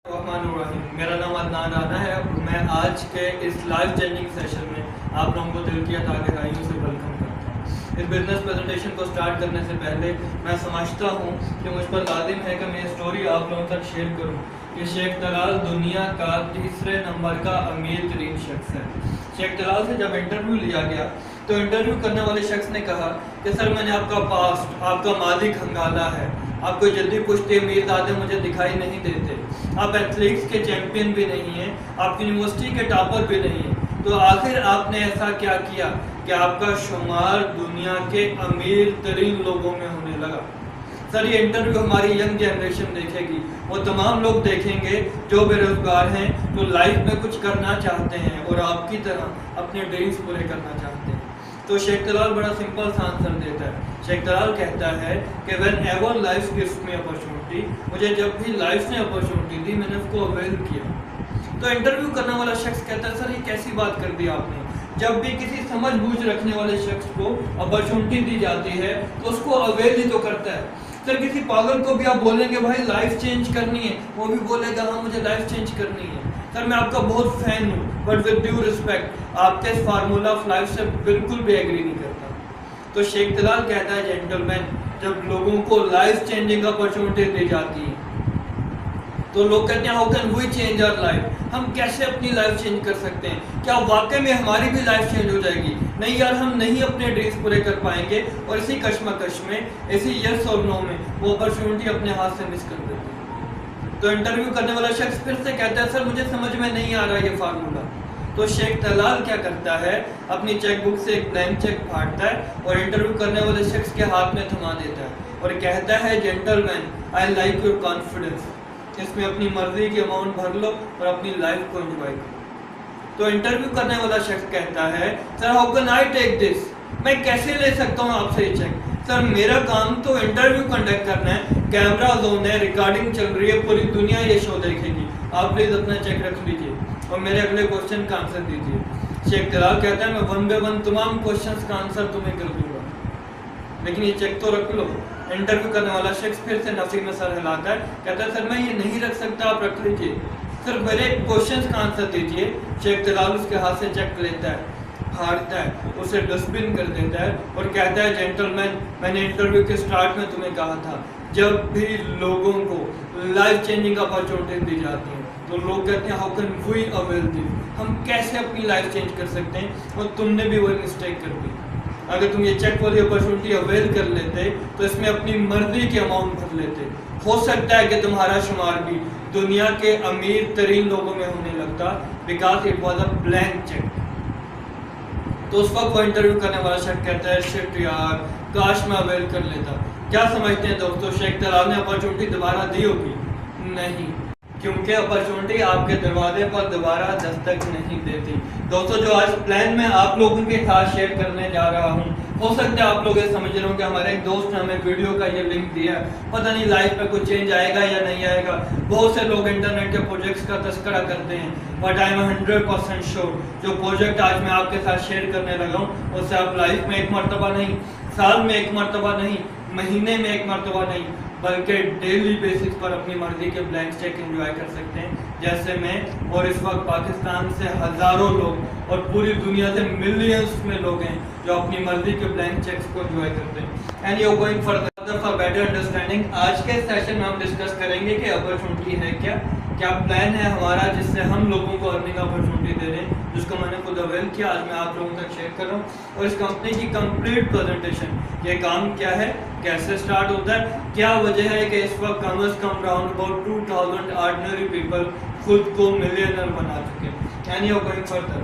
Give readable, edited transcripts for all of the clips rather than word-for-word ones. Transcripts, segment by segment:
मेरा नाम अदनान राना है। मैं आज के इस लाइफ चेंजिंग सेशन में आप लोगों को दिल की गहराइयों से वेलकम करता हूँ। इस बिजनेस प्रेजेंटेशन को स्टार्ट करने से पहले मैं समझता हूँ कि मुझ पर लाजिम है कि मैं स्टोरी आप लोगों तक शेयर करूँ। ये शेख तलाल दुनिया का तीसरे नंबर का अमीर तरीन शख्स है। शेख तलाल से जब इंटरव्यू लिया गया तो इंटरव्यू करने वाले शख्स ने कहा कि सर मैंने आपका पास्ट, आपका मादी खंगाला है, आप कोई जल्दी पुश्ते मीरजादे मुझे दिखाई नहीं देते, आप एथलेटिक्स के चैंपियन भी नहीं हैं, आप यूनिवर्सिटी के टॉपर भी नहीं हैं, तो आखिर आपने ऐसा क्या किया कि आपका शुमार दुनिया के अमीर तरीन लोगों में होने लगा। सर ये इंटरव्यू हमारी यंग जनरेशन देखेगी, वो तमाम लोग देखेंगे जो बेरोजगार हैं, जो लाइफ में कुछ करना चाहते हैं और आपकी तरह अपने ड्रीम्स पूरे करना चाहते हैं। तो शेख तलाल बड़ा सिंपल सा आंसर देता है। शेख तलाल कहता है कि when ever life gives me opportunity, मुझे जब भी लाइफ ने अपॉर्चुनिटी दी मैंने उसको अवेल किया। तो इंटरव्यू करने वाला शख्स कहता है सर ये कैसी बात कर दी आपने, जब भी किसी समझ बूझ रखने वाले शख्स को अपॉर्चुनिटी दी जाती है तो उसको अवेल ही तो करता है। सर किसी पागल को भी आप बोलेंगे भाई लाइफ चेंज करनी है, वो भी बोलेगा हाँ मुझे लाइफ चेंज करनी है। सर मैं आपका बहुत फैन हूँ, बट विद ड्यू रिस्पेक्ट आपके इस फार्मूला ऑफ लाइफ से बिल्कुल भी एग्री नहीं करता। तो शेख तलाल कहता है जेंटलमैन, जब लोगों को लाइफ चेंजिंग अपॉर्चुनिटी दी जाती है तो लोग कहते हैं how can we change our life, हम कैसे अपनी लाइफ चेंज कर सकते हैं, क्या वाकई में हमारी भी लाइफ चेंज हो जाएगी। नहीं यार, हम नहीं अपने ड्रीम्स पूरे कर पाएंगे और इसी कश्मकश में, इसी यस और नो में वो अपॉर्चुनिटी अपने हाथ से मिस कर देते हैं। तो इंटरव्यू करने वाला शख्स फिर से कहता है सर मुझे समझ में नहीं आ रहा ये फार्मूला। तो शेख तलाल क्या करता है, अपनी चेकबुक से एक ब्लैंक चेक फाड़ता है और इंटरव्यू करने वाले शख्स के हाथ में थमा देता है और कहता है gentleman I like your confidence, इसमें अपनी मर्जी की अमाउंट भर लो और अपनी लाइफ को एंजॉय करो। तो इंटरव्यू करने वाला शख्स कहता है sir how can I take this, मैं कैसे ले सकता हूँ आपसे ये चेक। सर मेरा काम तो इंटरव्यू कंडक्ट करना है, कैमरा जोन है, रिकॉर्डिंग चल रही है, पूरी दुनिया ये शो देखेगी, आप प्लीज अपना चेक रख लीजिए और मेरे अगले क्वेश्चन का आंसर दीजिए। शेख तलाल कहता है मैं वन बाय वन तमाम क्वेश्चंस का आंसर तुम्हें कर दूंगा, लेकिन ये चेक तो रख लो। इंटरव्यू करने वाला शख्स फिर से नफी में सर हिलाता है, कहता है सर मैं ये नहीं रख सकता, आप रख लीजिए। सर मेरे क्वेश्चंस का आंसर दीजिए। शेख तलाल उसके हाथ से चेक लेता है, फाड़ता है, उसे डस्टबिन कर देता है और कहता है जेंटलमैन मैंने इंटरव्यू के स्टार्ट में तुम्हें कहा था जब भी लोगों को लाइफ चेंजिंग अपॉर्चुनिटी दी जाती है तो लोग कहते हैं how can we avail this, हम कैसे अपनी लाइफ चेंज कर सकते हैं, और तुमने भी वही मिस्टेक कर दी। अगर तुम ये चेक वाली अपॉर्चुनिटी अवेल कर लेते तो इसमें अपनी मर्जी के अमाउंट भर लेते, हो सकता है कि तुम्हारा शुमार भी दुनिया के अमीर तरीन लोगों में होने लगता, because it was a blank cheque. तो उस वक्त वो इंटरव्यू करने वाला शख्स कहता है शिट यार, काश मैं अवेल कर लेता। क्या समझते हैं दोस्तों, शेख तलाल ने अपॉर्चुनिटी दोबारा दी होगी? नहीं, क्योंकि अपॉर्चुनिटी आपके दरवाजे पर दोबारा दस्तक नहीं देती। दोस्तों जो आज प्लान में आप लोगों के साथ शेयर करने जा रहा हूँ, हो सकता है आप लोग ये समझ रहे हो कि हमारे एक दोस्त ने हमें वीडियो का ये लिंक दिया, पता नहीं लाइफ में कुछ चेंज आएगा या नहीं आएगा। बहुत से लोग इंटरनेट के प्रोजेक्ट्स का तस्करा करते हैं, बट आई एम 100% श्योर जो प्रोजेक्ट आज मैं आपके साथ शेयर करने लगा हूँ उससे आप लाइफ में एक मरतबा नहीं, साल में एक मरतबा नहीं, महीने में एक मरतबा नहीं, बल्कि डेली बेसिस पर अपनी मर्जी के ब्लैंक चेक एंजॉय कर सकते हैं, जैसे मैं। और इस वक्त पाकिस्तान से हज़ारों लोग और पूरी दुनिया से मिलियंस में लोग हैं जो अपनी मर्जी के ब्लैंक चेक्स को एंजॉय करते हैं। And you going for better understanding, आज के सेशन में हम डिस्कस करेंगे कि अपॉर्चुनिटी है क्या प्लान है हमारा जिससे हम लोगों को अर्निंग अपॉर्चुनिटी दे रहे हैं, जिसको मैंने खुद अवेल किया, आज मैं आप लोगों तक शेयर कर रहा हूँ। और इस कंपनी की कंप्लीट प्रेजेंटेशन, ये काम क्या है, कैसे स्टार्ट होता है, क्या वजह है कि इस वक्त कम अज कम राउंड अबाउट 2000 ऑर्डिनरी पीपल खुद को मिलियनर बना चुके हैं। यानी वो गोइंग फर्दर,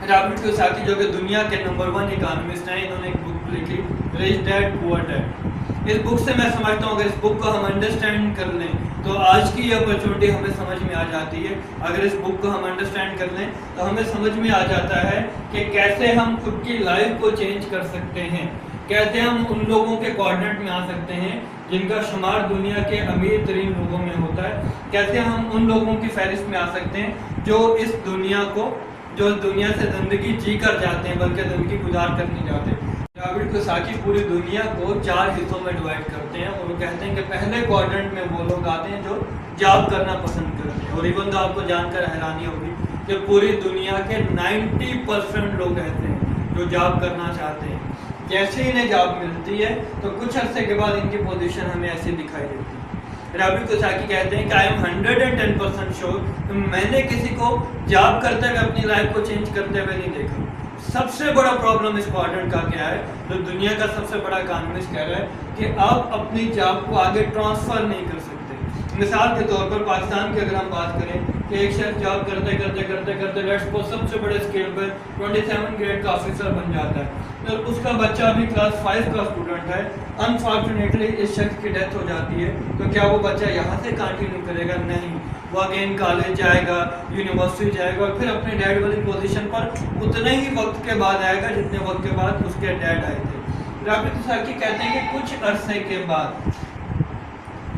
रॉबर्ट कियोसाकी जो कि दुनिया के नंबर 1 इकोनॉमिस्ट हैं, इन्होंने एक बुक लिखी रिच डैड पुअर डैड। इस बुक से मैं समझता हूँ अगर इस बुक को हम अंडरस्टैंड कर लें तो आज की ये अपॉर्चुनिटी हमें समझ में आ जाती है। अगर इस बुक को हम अंडरस्टैंड कर लें तो हमें समझ में आ जाता है कि कैसे हम खुद की लाइफ को चेंज कर सकते हैं, कैसे हम उन लोगों के कोऑर्डिनेट में आ सकते हैं जिनका शुमार दुनिया के अमीर तरीन लोगों में होता है, कैसे हम उन लोगों की फहरिस्त में आ सकते हैं जो इस दुनिया को, जो दुनिया से ज़िंदगी जी कर जाते हैं बल्कि ज़िंदगी गुजार कर नहीं जाते। रॉबर्ट कियोसाकी पूरी दुनिया को 4 हिस्सों में डिवाइड करते हैं और वो कहते हैं कि पहले क्वाड्रेंट में वो लोग आते हैं जो जॉब करना पसंद करते हैं। और इवन तो आपको जानकर हैरानी होगी कि पूरी दुनिया के 90% लोग ऐसे हैं जो जॉब करना चाहते हैं। जैसे ही इन्हें जॉब मिलती है तो कुछ अरसे के बाद इनकी पोजीशन हमें ऐसी दिखाई देती है। रॉबर्ट कियोसाकी कहते हैं कि आई एम 110% श्योर मैंने किसी को जॉब करते हुए अपनी लाइफ को चेंज करते हुए नहीं देखा। सबसे बड़ा प्रॉब्लम इस क्वाड्रेंट का क्या है, जो दुनिया का सबसे बड़ा इकोनॉमिस्ट कह रहा है कि आप अपनी जॉब को आगे ट्रांसफर नहीं कर सकते। मिसाल के तौर पर पाकिस्तान की अगर हम बात करें कि एक शख्स जॉब करते करते करते करते लेट्स सपोज सबसे बड़े स्केल पर 27 ग्रेड का ऑफिसर बन जाता है, तो उसका बच्चा अभी क्लास 5 का स्टूडेंट है। अनफॉर्चुनेटली इस शख्स की डेथ हो जाती है, तो क्या वो बच्चा यहाँ से कंटिन्यू करेगा? नहीं, वो अगेन कॉलेज जाएगा, यूनिवर्सिटी जाएगा और फिर अपने डैड वाली पोजीशन पर उतने ही वक्त के बाद आएगा जितने वक्त के बाद उसके डैड आए थे। रॉबर्ट कियोसाकी कहते हैं कि कुछ अरसे के बाद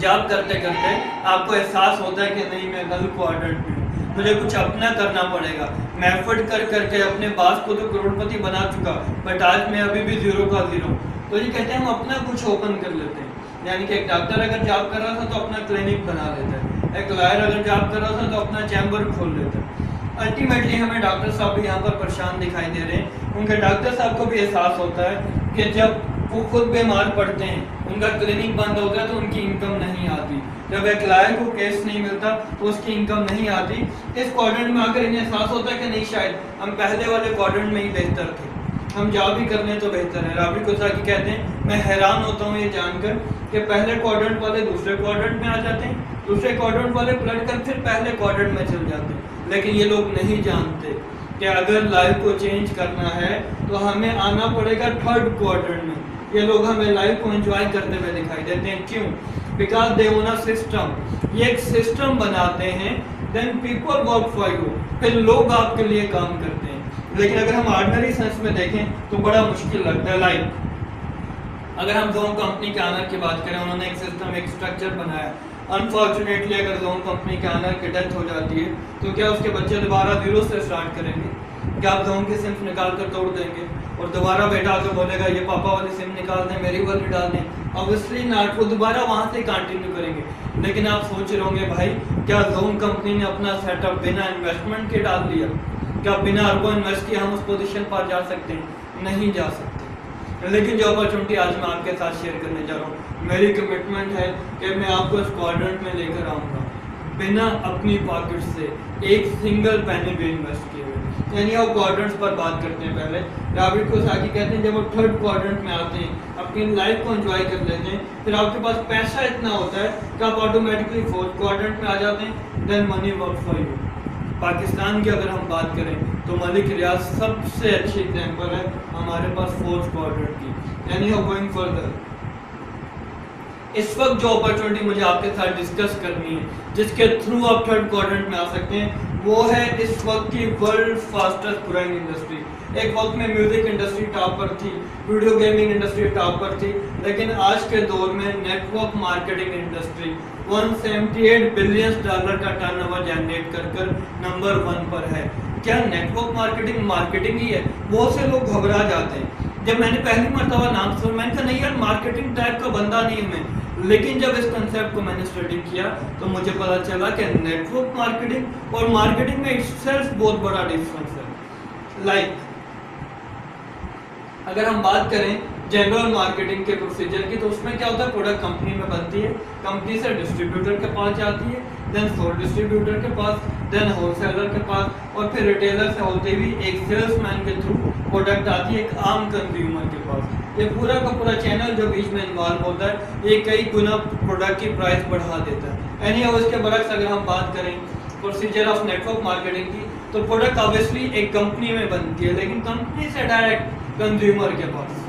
जॉब करते करते आपको एहसास होता है कि नहीं, मैं गलत क्वाड्रेंट में हूँ, मुझे कुछ अपना करना पड़ेगा। मैं एफर्ट कर करके अपने बास को तो करोड़पति बना चुका, बट आज मैं अभी भी 0 का 0। तो ये कहते हैं हम अपना कुछ ओपन कर लेते हैं। यानी कि एक डॉक्टर अगर जॉब कर रहा था तो अपना क्लिनिक बना लेता है, एक लॉयर अगर जॉब कर रहा था तो अपना चैम्बर खोल लेता है। अल्टीमेटली हमें डॉक्टर साहब भी यहाँ पर परेशान दिखाई दे रहे हैं। उनके डॉक्टर साहब को भी एहसास होता है कि जब वो खुद बीमार पड़ते हैं, उनका क्लिनिक बंद हो गया तो उनकी इनकम नहीं आती। जब एक लॉयर को केस नहीं मिलता तो उसकी इनकम नहीं आती। इस क्वाड्रेंट में आकर इन्हें एहसास होता है कि नहीं, शायद हम पहले वाले क्वाड्रेंट में ही बेहतर थे, हम जॉब ही कर लें तो बेहतर है। रॉबर्ट कियोसाकी कहते हैं मैं हैरान होता हूँ ये जानकर कि पहले क्वाड्रेंट वाले दूसरे क्वाड्रेंट में आ जाते हैं, दूसरे क्वाड्रेंट वाले पलट कर फिर पहले क्वाड्रेंट में चल जाते हैं। लेकिन ये लोग नहीं जानते कि अगर लाइफ को चेंज करना है तो हमें आना पड़ेगा थर्ड क्वाड्रेंट में। ये लोग हमें लाइफ को एंजॉय करते हुए दिखाई देते हैं। क्यों? Because they own a system. ये एक सिस्टम बनाते हैं, then people work for you, फिर लोग आपके लिए काम करते हैं। लेकिन अगर हम ऑर्डिनरी सेंस में देखें तो बड़ा मुश्किल लगता है। लाइक अगर हम जोन कंपनी के ऑनर की बात करें, उन्होंने एक सिस्टम, एक स्ट्रक्चर बनाया। अनफॉर्चुनेटली अगर जोन कंपनी के ऑनर की डेथ हो जाती है तो क्या उसके बच्चे दोबारा 0 से स्टार्ट करेंगे? क्या आप जोन की सिम निकाल कर तोड़ देंगे और दोबारा बेटा आकर बोलेगा ये पापा वाली सिम निकाल दें, मेरी वाली डाल दें? ऑब्वियसली नॉट, वो दोबारा वहाँ से कंटिन्यू करेंगे। लेकिन आप सोच रहे होंगे भाई क्या जोन कंपनी ने अपना सेटअप बिना इन्वेस्टमेंट के डाल दिया? क्या बिना अरबों इन्वेस्ट किए हम उस पोजीशन पर जा सकते हैं? नहीं जा सकते। लेकिन जो अपॉर्चुनिटी आज मैं आपके साथ शेयर करने जा रहा हूँ, मेरी कमिटमेंट है कि मैं आपको इस क्वाड्रेंट में लेकर आऊँगा बिना अपनी पॉकेट से एक सिंगल पैनी भी इन्वेस्ट किए हुए। यानी आप क्वाड्रेंट्स पर बात करते हैं। पहले रॉबर्ट कियोसाकी कहते हैं जब आप थर्ड क्वाड्रेंट में आते हैं, अपनी लाइफ को एंजॉय कर लेते हैं, फिर आपके पास पैसा इतना होता है कि आप ऑटोमेटिकली फोर्थ क्वाड्रेंट में आ जाते हैं, then money work for you. Pakistan की अगर हम बात करें तो मलिक रियाज सबसे अच्छी एग्जाम्पल है हमारे पास फोर्थ क्वाड्रेंट की। यानी गोइंग फर्दर, इस वक्त जो अपॉर्चुनिटी मुझे आपके साथ डिस्कस करनी है, जिसके थ्रू आप थर्ड क्वाड्रेंट में आ सकते हैं, वो है इस वक्त की वर्ल्ड फास्टेस्ट ग्रोइंग इंडस्ट्री। एक वक्त में म्यूजिक इंडस्ट्री टॉप पर थी, वीडियो गेमिंग इंडस्ट्री टॉप पर थी, लेकिन आज के दौर में नेटवर्क मार्केटिंग इंडस्ट्री $178 बिलियन का टर्नओवर जनरेट कर नंबर 1 पर है। क्या नेटवर्क मार्केटिंग ही है? बहुत से लोग घबरा जाते हैं। जब मैंने पहली मरतबा नाम सुना, मैंने कहा नहीं यार, मार्केटिंग टाइप का बंदा नहीं हूं मैं। लेकिन जब इस कंसेप्ट को मैंने स्टडी किया तो मुझे पता चला कि नेटवर्क मार्केटिंग और मार्केटिंग में इटसेल्फ बहुत बड़ा डिफरेंस है। लाइक अगर हम बात करें जनरल मार्केटिंग के प्रोसीजर की, तो उसमें क्या होता है, प्रोडक्ट कंपनी में बनती है, कंपनी से डिस्ट्रीब्यूटर के पास जाती है, देन फोर डिस्ट्रीब्यूटर के पास, देन होलसेलर के पास, और फिर रिटेलर से होते हुए एक सेल्समैन के थ्रू प्रोडक्ट आती है एक आम कंज्यूमर के पास। ये पूरा का पूरा चैनल जो बीच में इन्वॉल्व होता है, ये कई गुना प्रोडक्ट की प्राइस बढ़ा देता है। एनी उसके बरक्स अगर हम बात करें प्रोसीजर ऑफ नेटवर्क मार्केटिंग की, तो प्रोडक्ट ऑब्वियसली एक कंपनी में बनती है, लेकिन कंपनी से डायरेक्ट कंज्यूमर के पास।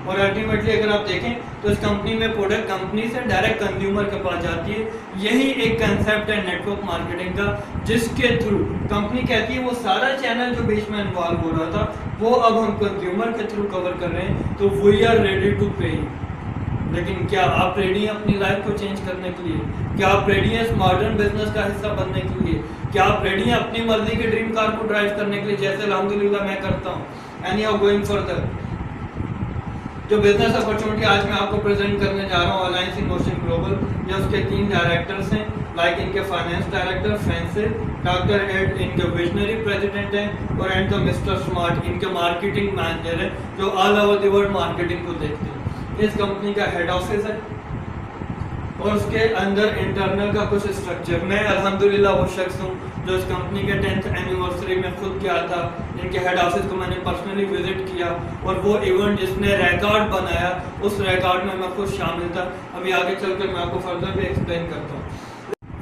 और अल्टीमेटली अगर आप देखें तो इस कंपनी में प्रोडक्ट कंपनी से डायरेक्ट कंज्यूमर के पास जाती है। यही एक कंसेप्ट है नेटवर्क मार्केटिंग का, जिसके थ्रू कंपनी कहती है वो सारा चैनल जो बीच में इन्वॉल्व हो रहा था, वो अब हम कंज्यूमर के थ्रू कवर कर रहे हैं, तो वी आर रेडी टू पे। लेकिन क्या आप रेडी हैं अपनी लाइफ को चेंज करने के लिए? क्या आप रेडी हैं इस मॉडर्न बिजनेस का हिस्सा बनने के लिए? क्या आप रेडी हैं अपनी मर्जी की ड्रीम कार को ड्राइव करने के लिए, जैसे अल्हम्दुलिल्लाह मैं करता हूँ? And you are going further. जो बिजनेस अपॉर्चुनिटी आज मैं आपको प्रेजेंट करने जा रहा हूँ अलायंस इन मोशन ग्लोबल, ये उसके 3 डायरेक्टर्स हैं, लाइक इनके finance director Francis, doctor Ed इनके विजनरी प्रेसिडेंट हैं, और एंड द मिस्टर स्मार्ट इनके मार्केटिंग मैनेजर हैं, जो all over the world marketing को देखते हैं। इस कंपनी का हेड ऑफिस है और उसके अंदर इंटरनल का कुछ स्ट्रक्चर। मैं अल्हम्दुलिल्लाह वो शख्स हूँ जो इस कंपनी के 10th एनिवर्सरी में खुद गया था, इनके हेड ऑफिस को मैंने पर्सनली विजिट किया, और वो इवेंट जिसने रिकॉर्ड बनाया उस रिकॉर्ड में मैं खुद शामिल था। अभी आगे चलकर मैं आपको फर्दर भी एक्सप्लेन करता हूँ।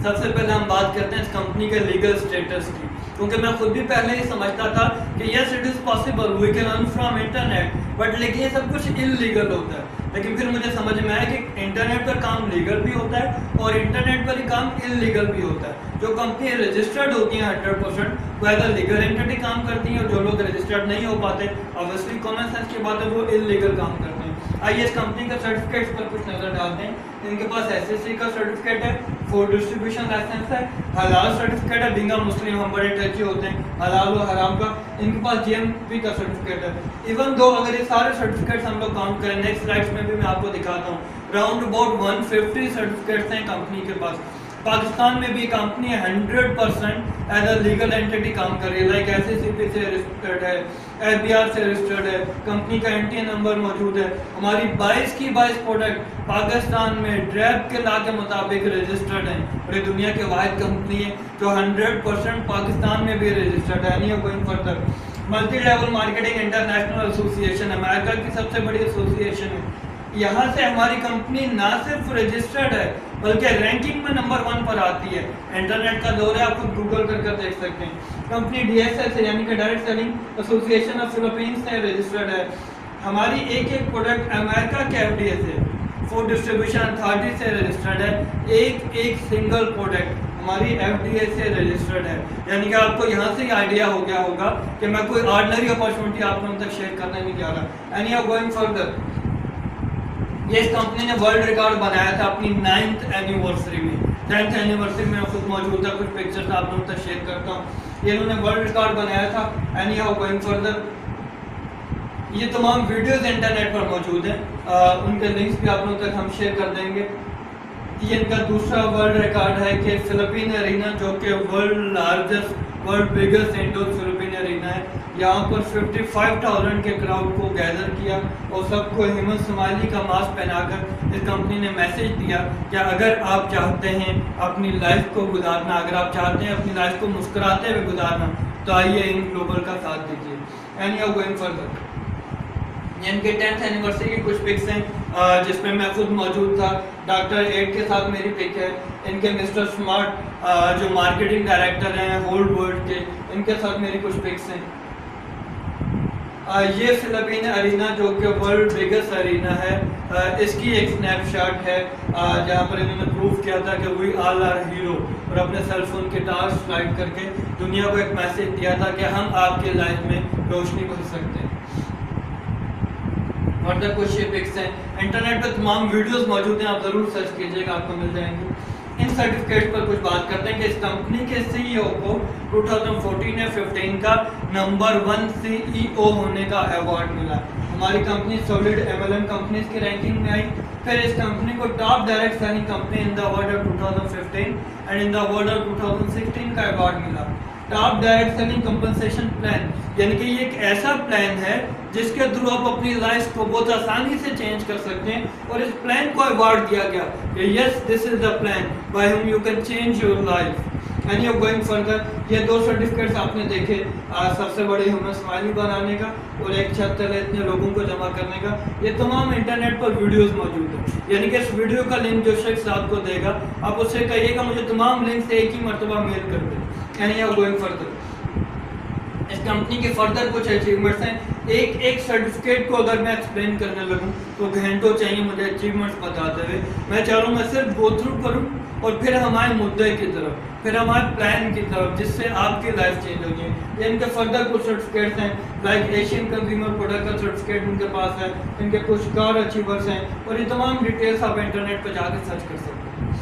सबसे पहले हम बात करते हैं इस कंपनी के लीगल स्टेटस की, क्योंकि मैं खुद भी पहले ही समझता था कि yes it is possible we can earn from internet, but लेकिन ये सब कुछ इलीगल होता है। लेकिन फिर मुझे समझ में आया कि इंटरनेट पर काम लीगल भी होता है और इंटरनेट पर ही काम इलीगल भी होता है। जो कंपनी रजिस्टर्ड होती हैं 100% वो एज अ लीगल एंटिटी काम करती हैं, और जो लोग रजिस्टर्ड नहीं हो पाते ऑब्वियसली कॉमन सेंस की बात है वो इलीगल काम करते हैं। आइए इस कंपनी का सर्टिफिकेट्स पर कुछ नजर डालते हैं। इनके पास एसएससी का सर्टिफिकेट है, फूड डिस्ट्रीब्यूशन लाइसेंस है, हलाल सर्टिफिकेट है, बिंगा मुस्लिम हम बड़े टची होते हैं हलाल और हराम का। इनके पास जीएमपी का सर्टिफिकेट है। इवन दो अगर ये सारे सर्टिफिकेट्स हम लोग काउंट करें, नेक्स्ट स्लाइड्स में भी मैं आपको दिखाता हूँ, राउंड अबाउट 150 सर्टिफिकेट्स हैं कंपनी के पास। पाकिस्तान में भी company 100% as a legal entity काम कर रही है, लाइक एसएससीपी से रजिस्टर्ड है, एफबीआर से रजिस्टर्ड है, कंपनी का एनटीए नंबर मौजूद है। हमारी 22 की 22 प्रोडक्ट पाकिस्तान में ड्रैब के लॉ के मुताबिक रजिस्टर्ड हैं, और ये दुनिया के वाहिद कंपनी है जो 100% पाकिस्तान में भी रजिस्टर्ड है। नहीं going further, multi level marketing international association America की सबसे बड़ी एसोसिएशन है। यहाँ से हमारी कंपनी ना सिर्फ रजिस्टर्ड है बल्कि रैंकिंग में नंबर 1 पर आती है। इंटरनेट का दौर है, आप खुद गूगल कर देख सकते हैं। कंपनी डीएसए से यानी कि direct selling association of Philippines से रजिस्टर्ड है। हमारी एक एक प्रोडक्ट अमेरिका के एफडीए से, फूड डिस्ट्रीब्यूशन अथॉरिटी से रजिस्टर्ड है। एक सिंगल प्रोडक्ट हमारी एफडीए से रजिस्टर्ड है। यानी कि आपको यहाँ से ही आइडिया हो गया होगा कि मैं कोई ऑर्डिनरी अपॉर्चुनिटी आप लोगों तक शेयर करने नहीं जा रहा। एनी आर गोइंग फर्दर, ये इस कंपनी ने वर्ल्ड रिकॉर्ड बनाया था अपनी 9th एनिवर्सरी में। 10th एनिवर्सरी में खुद मौजूद था, कुछ पिक्चर्स आप लोगों तक शेयर करता हूँ। ये इन्होंने वर्ल्ड रिकॉर्ड बनाया था। एनी हाउ गोइंग फर्दर, ये तमाम वीडियोस इंटरनेट पर मौजूद हैं, उनके लिंक्स भी आप लोगों तक हम शेयर कर देंगे। ये इनका दूसरा वर्ल्ड रिकॉर्ड है कि फिलिपीन एरिना, जो कि world biggest indoor Philippine arena है, यहाँ पर 55,000 के क्राउड को गैदर किया और सबको हेमंत स्माइली का मास्क पहनाकर इस कंपनी ने मैसेज दिया कि अगर आप चाहते हैं अपनी लाइफ को गुजारना, अगर आप चाहते हैं अपनी लाइफ को मुस्कुराते हुए गुजारना, तो आइए इन ग्लोबल का साथ दीजिए। And you are going further, इनके 10th एनिवर्सरी की कुछ पिक्स हैं जिसमें मैं खुद मौजूद था। डॉक्टर एड के साथ मेरी पिक है, इनके मिस्टर स्मार्ट जो मार्केटिंग डायरेक्टर हैं होल वर्ल्ड के, इनके साथ मेरी कुछ पिक्स हैं। ये फिलिपीन एरिना जो कि वर्ल्ड बिगेस्ट एरिना है, इसकी एक स्नैपशॉट है जहाँ पर इन्होंने प्रूव किया था कि वी ऑल आर हीरो, और अपने सेलफोन के टॉर्च स्लाइड करके दुनिया को एक मैसेज दिया था कि हम आपके लाइफ में रोशनी भर सकते हैं। और तक कुछ ये पिक्स हैं, इंटरनेट पे तमाम वीडियोस मौजूद हैं, आप ज़रूर सर्च कीजिएगा, आपको मिल जाएंगे। इन सर्टिफिकेट पर कुछ बात करते हैं कि इस कंपनी के सीईओ को 2014 या 15 का नंबर 1 सीईओ होने का अवार्ड मिला। हमारी कंपनी सॉलिड एमएलएम कंपनीज की रैंकिंग में आई। फिर इस कंपनी को top direct selling company in the world of 2015 and in the world of 2016 का अवार्ड मिला। Top direct selling compensation plan, यानी कि ये एक ऐसा प्लान है जिसके थ्रू आप अपनी लाइफ को बहुत आसानी से चेंज कर सकते हैं, और इस प्लान को अवार्ड दिया गया कि yes this is the plan by whom you can change your life. And you going further, ये 2 सर्टिफिकेट्स आपने देखे, सबसे बड़े ह्यूमन स्माइली बनाने का और एक छत तले इतने लोगों को जमा करने का। ये तमाम इंटरनेट पर वीडियोस मौजूद है, यानी कि इस वीडियो का लिंक जो शख्स आपको देगा आप उससे कहिएगा मुझे तमाम लिंक से एक ही मरतबा मेल कर दे। एंड यू गोइंग फर्दर, इस कंपनी के फर्दर कुछ अचीवमेंट्स हैं। एक सर्टिफिकेट को अगर मैं एक्सप्लेन करने लगूं तो घंटों चाहिए मुझे अचीवमेंट्स बताते हुए। मैं चाह रहा हूँ मैं सिर्फ गो थ्रू करूँ और फिर हमारे मुद्दे की तरफ, फिर हमारे प्लान की तरफ, जिससे आपकी लाइफ चेंज होगी। ये इनके फर्दर कुछ सर्टिफिकेट्स हैं, लाइक एशियन कंज्यूमर प्रोडक्ट का सर्टिफिकेट इनके पास है, इनके कुछ कार अचीवर्स हैं, और ये तमाम डिटेल्स आप इंटरनेट पर जाकर सर्च कर सकते हैं।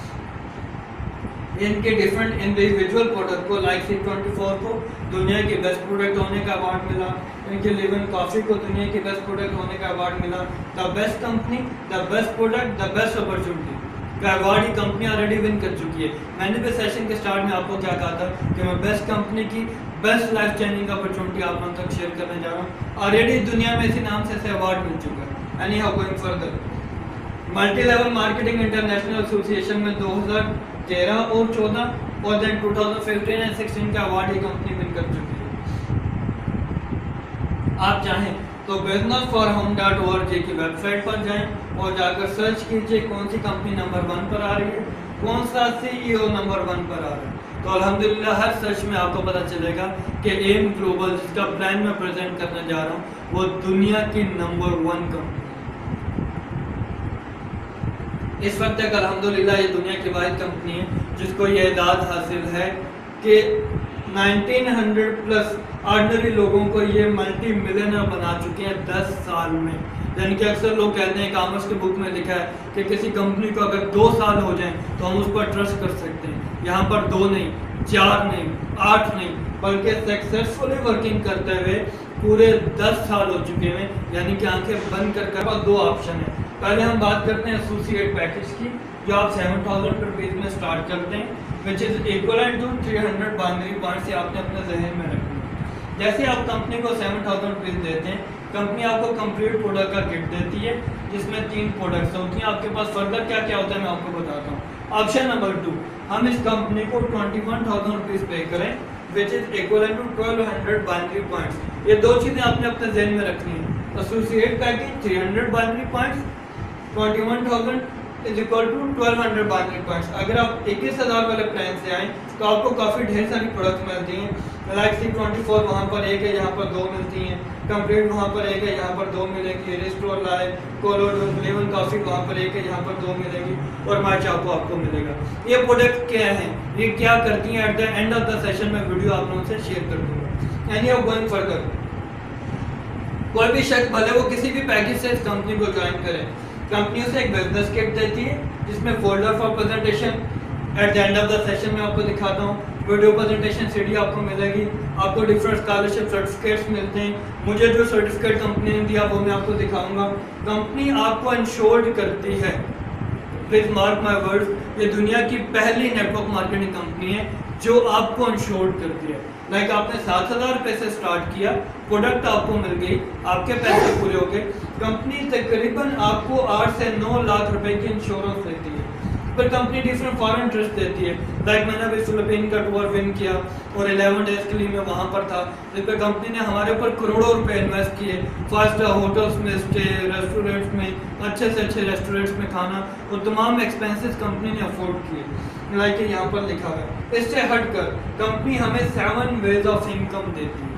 इनके डिफरेंट इंडिविजुअल प्रोडक्ट को लाइक C24 को दुनिया के बेस्ट प्रोडक्ट होने का अवार्ड मिला, इनके लिवन कॉफ़ी को दुनिया के बेस्ट प्रोडक्ट होने का अवार्ड मिला, the best company, the best product, the best opportunity का अवार्ड ही कंपनी ऑलरेडी विन कर चुकी है। मैंने भी सेशन के स्टार्ट में आपको क्या कहा था कि मैं बेस्ट कंपनी की बेस्ट लाइफ चेंजिंग अपॉर्चुनिटी आप लोगों तक शेयर करने जा रहा हूँ। ऑलरेडी दुनिया में इसी नाम से अवार्ड मिल चुका है। Any how going further, multi level marketing international association में 2013 और 14 और देन 2015 एंड 16 का अवार्ड ही कंपनी विन कर चुकी है। आप चाहें तो businessforhome.org की वेबसाइट पर जाएं और जाकर सर्च कीजिए कौन सी कंपनी नंबर 1 पर आ रही है, कौन सा CEO नंबर 1 पर आ रहा है। तो अल्हम्दुलिल्लाह हर सर्च में आपको पता चलेगा कि एम ग्लोबल जिसका प्लान मैं प्रेजेंट करने जा रहा हूँ वो दुनिया की नंबर 1 कंपनी। इस वक्त तक अल्हम्दुलिल्लाह ये दुनिया की वाहिद कंपनी है जिसको ये एजाज़ हासिल है कि 1900 प्लस ऑर्डिनरी लोगों को ये मल्टी मिलियनर बना चुके हैं 10 साल में। यानी कि अक्सर लोग कहते हैं, कॉमर्स की बुक में लिखा है कि किसी कंपनी को अगर 2 साल हो जाएं तो हम उस पर ट्रस्ट कर सकते हैं। यहाँ पर 2 नहीं, 4 नहीं, 8 नहीं, बल्कि सक्सेसफुली वर्किंग करते हुए पूरे 10 साल हो चुके हैं। यानी कि आंखें बंद कर 2 ऑप्शन है। पहले हम बात करते हैं एसोसिएट पैकेज की, जो आप 7,000 रुपीज़ में स्टार्ट करते हैं, which is equivalent to 300 binary points. से आपने अपने जहन में रखना है। जैसे आप कंपनी को 7,000 रुपीज़ देते हैं, कंपनी आपको कंप्लीट प्रोडक्ट का किट देती है जिसमें 3 प्रोडक्ट्स होती हैं। आपके पास फर्दर क्या क्या होता है मैं आपको बताता हूँ। ऑप्शन नंबर 2, हम इस कंपनी को 21,000 रुपीज़ पे करें, which is equivalent to 1200 binary points. ये 2 चीज़ें आपने अपने जहन में रखनी है। Associate package 300 binary points, 21,000 is equal to 1200 binary points. अगर आप 21,000 वाले प्लान से आएँ तो आपको काफ़ी ढेर सारी प्रोडक्ट्स मिलती हैं। लाइक C24 वहाँ पर एक है, यहाँ पर 2 मिलती हैं। कंप्लीट वहाँ पर एक है, यहाँ पर 2 मिलेगी। रिस्टोर लाइव, कोलोड, लिवन कॉफ़ी वहाँ पर एक है, यहाँ पर 2 मिलेगी। और माय चाको आपको मिलेगा। ये प्रोडक्ट क्या है, ये क्या करती हैं, eight the end of the session में वीडियो आप लोगों से शेयर कर दूँगा। एनी हाउ गोइंग फर्दर, कोई भी शख्स भले वो किसी भी पैकेज से इस कंपनी को ज्वाइन करे, कंपनी उसे एक बिजनेस किट देती है जिसमें folder for presentation, eight the end of the session में आपको दिखाता हूँ, वीडियो प्रेजेंटेशन सीडी आपको मिलेगी। आपको डिफरेंट स्कॉलरशिप सर्टिफिकेट्स मिलते हैं। मुझे जो सर्टिफिकेट कंपनी ने दिया वो मैं आपको दिखाऊंगा। कंपनी आपको इंश्योर्ड करती है, प्लीज मार्क माय वर्ड्स, ये दुनिया की पहली नेटवर्क मार्केटिंग कंपनी है जो आपको इंश्योर्ड करती है। लाइक आपने 7,000 रुपये से स्टार्ट किया, प्रोडक्ट आपको मिल गई, आपके पैसे पूरे हो गए, कंपनी तकरीबन आपको 8 से 9 लाख रुपए की इंश्योरेंस देती है। पर कंपनी डिफरेंट फॉरेन ट्रिप्स देती है। लाइक मैंने अभी फिलिपीन का टूर विन किया और 11 डेज के लिए मैं वहाँ पर था, जिस पर कंपनी ने हमारे ऊपर करोड़ों रुपए इन्वेस्ट किए। 5 स्टार होटल्स में स्टे, रेस्टोरेंट्स में, अच्छे से अच्छे रेस्टोरेंट्स में खाना और तमाम एक्सपेंसेस कंपनी ने अफोर्ड किए। लाइक यहाँ पर लिखा हुआ है। इससे हटकर कंपनी हमें 7 वेज ऑफ इनकम देती है।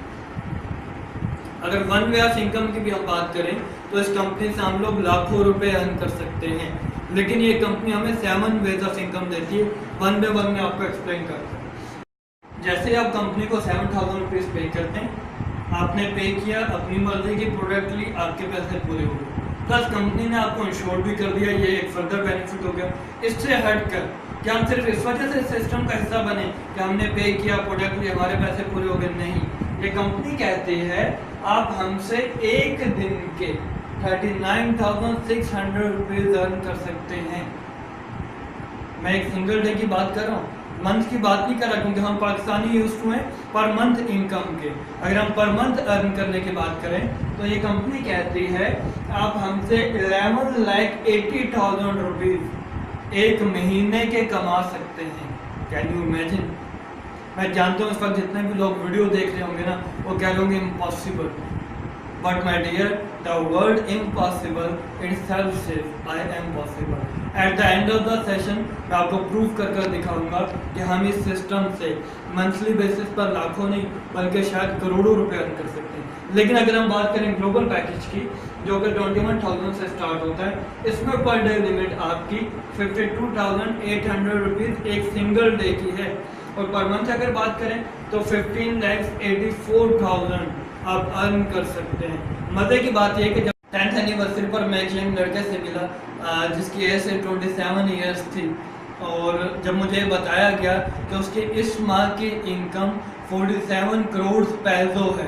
अगर 1 वे ऑफ इनकम की भी हम बात करें तो इस कंपनी से हम लोग लाखों रुपए अर्न कर सकते हैं, लेकिन ये कंपनी हमें 7 वेज ऑफ इनकम देती है। 1 बाय 1 में आपको एक्सप्लेन करता हूँ। जैसे आप कंपनी को 7,000 रुपीज़ पे करते हैं, आपने पे किया, अपनी मर्जी की प्रोडक्ट ली, आपके पैसे पूरे हो गए, प्लस कंपनी ने आपको इंश्योर भी कर दिया। ये एक फर्दर बेनिफिट हो गया। इससे हटकर क्या हम सिर्फ इस वजह से सिस्टम का हिस्सा बने कि हमने पे किया, प्रोडक्ट लिए, हमारे पैसे पूरे हो गए? नहीं, ये कंपनी कहती है आप हमसे एक दिन के 39,600 रुपीज़ अर्न कर सकते हैं। मैं एक सिंगल डे की बात कर रहा हूँ, मंथ की बात नहीं कर रहा, क्योंकि हम पाकिस्तानी यूज टू हैं पर मंथ इनकम के। अगर हम पर मंथ अर्न करने की बात करें तो ये कंपनी कहती है आप हमसे 11,80,000 रुपीज़ एक महीने के कमा सकते हैं। Can you imagine? मैं जानता हूँ इस वक्त जितने भी लोग वीडियो देख रहे होंगे ना, वो कह रहे होंगे impossible, but my dear, the word impossible itself says I am possible. At the end of the session मैं आपको प्रूव कर दिखाऊंगा कि हम इस सिस्टम से मंथली बेसिस पर लाखों नहीं बल्कि शायद करोड़ों रुपए अर्न कर सकते हैं। लेकिन अगर हम बात करें ग्लोबल पैकेज की, जो कि 21,000 से स्टार्ट होता है, इसमें पर डे लिमिट आपकी 52,800 रुपीज़ एक सिंगल डे की है। और पर मंथ अगर बात करें तो 15,84,000 आप अर्न कर सकते हैं। मज़े की बात यह कि जब 10th एनिवर्सरी पर मैं एक यंग लड़के से मिला जिसकी एज से 27 ईयर्स थी, और जब मुझे बताया गया कि उसके इस माह की इनकम 47 करोड़ पैसों है,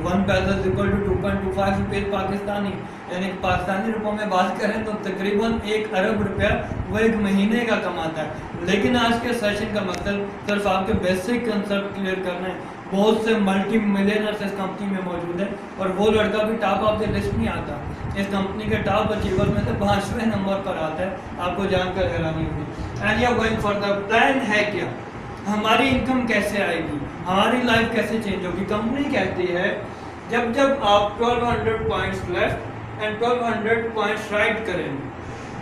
1 पैसा इज इक्वल टू 2.25 रुपये पाकिस्तानी, यानी कि पाकिस्तानी रुपयों में बात करें तो तकरीबन 1 अरब रुपया वो एक महीने का कमाता है। लेकिन आज के सेशन का मकसद सिर्फ आपके बेसिक कंसेप्ट क्लियर करना है। बहुत से मल्टी मिलियनर्स इस कंपनी में मौजूद है और वो लड़का भी टॉप ऑफ द लिस्ट नहीं आता। इस कंपनी के टॉप अचीवर में से 5वें नंबर पर आता है, आपको जानकर हैरानी होगी। And you going for the plan है क्या, हमारी इनकम कैसे आएगी, हमारी लाइफ कैसे चेंज होगी। कंपनी कहती है जब जब आप 1200 points left and 1200 points right करेंगे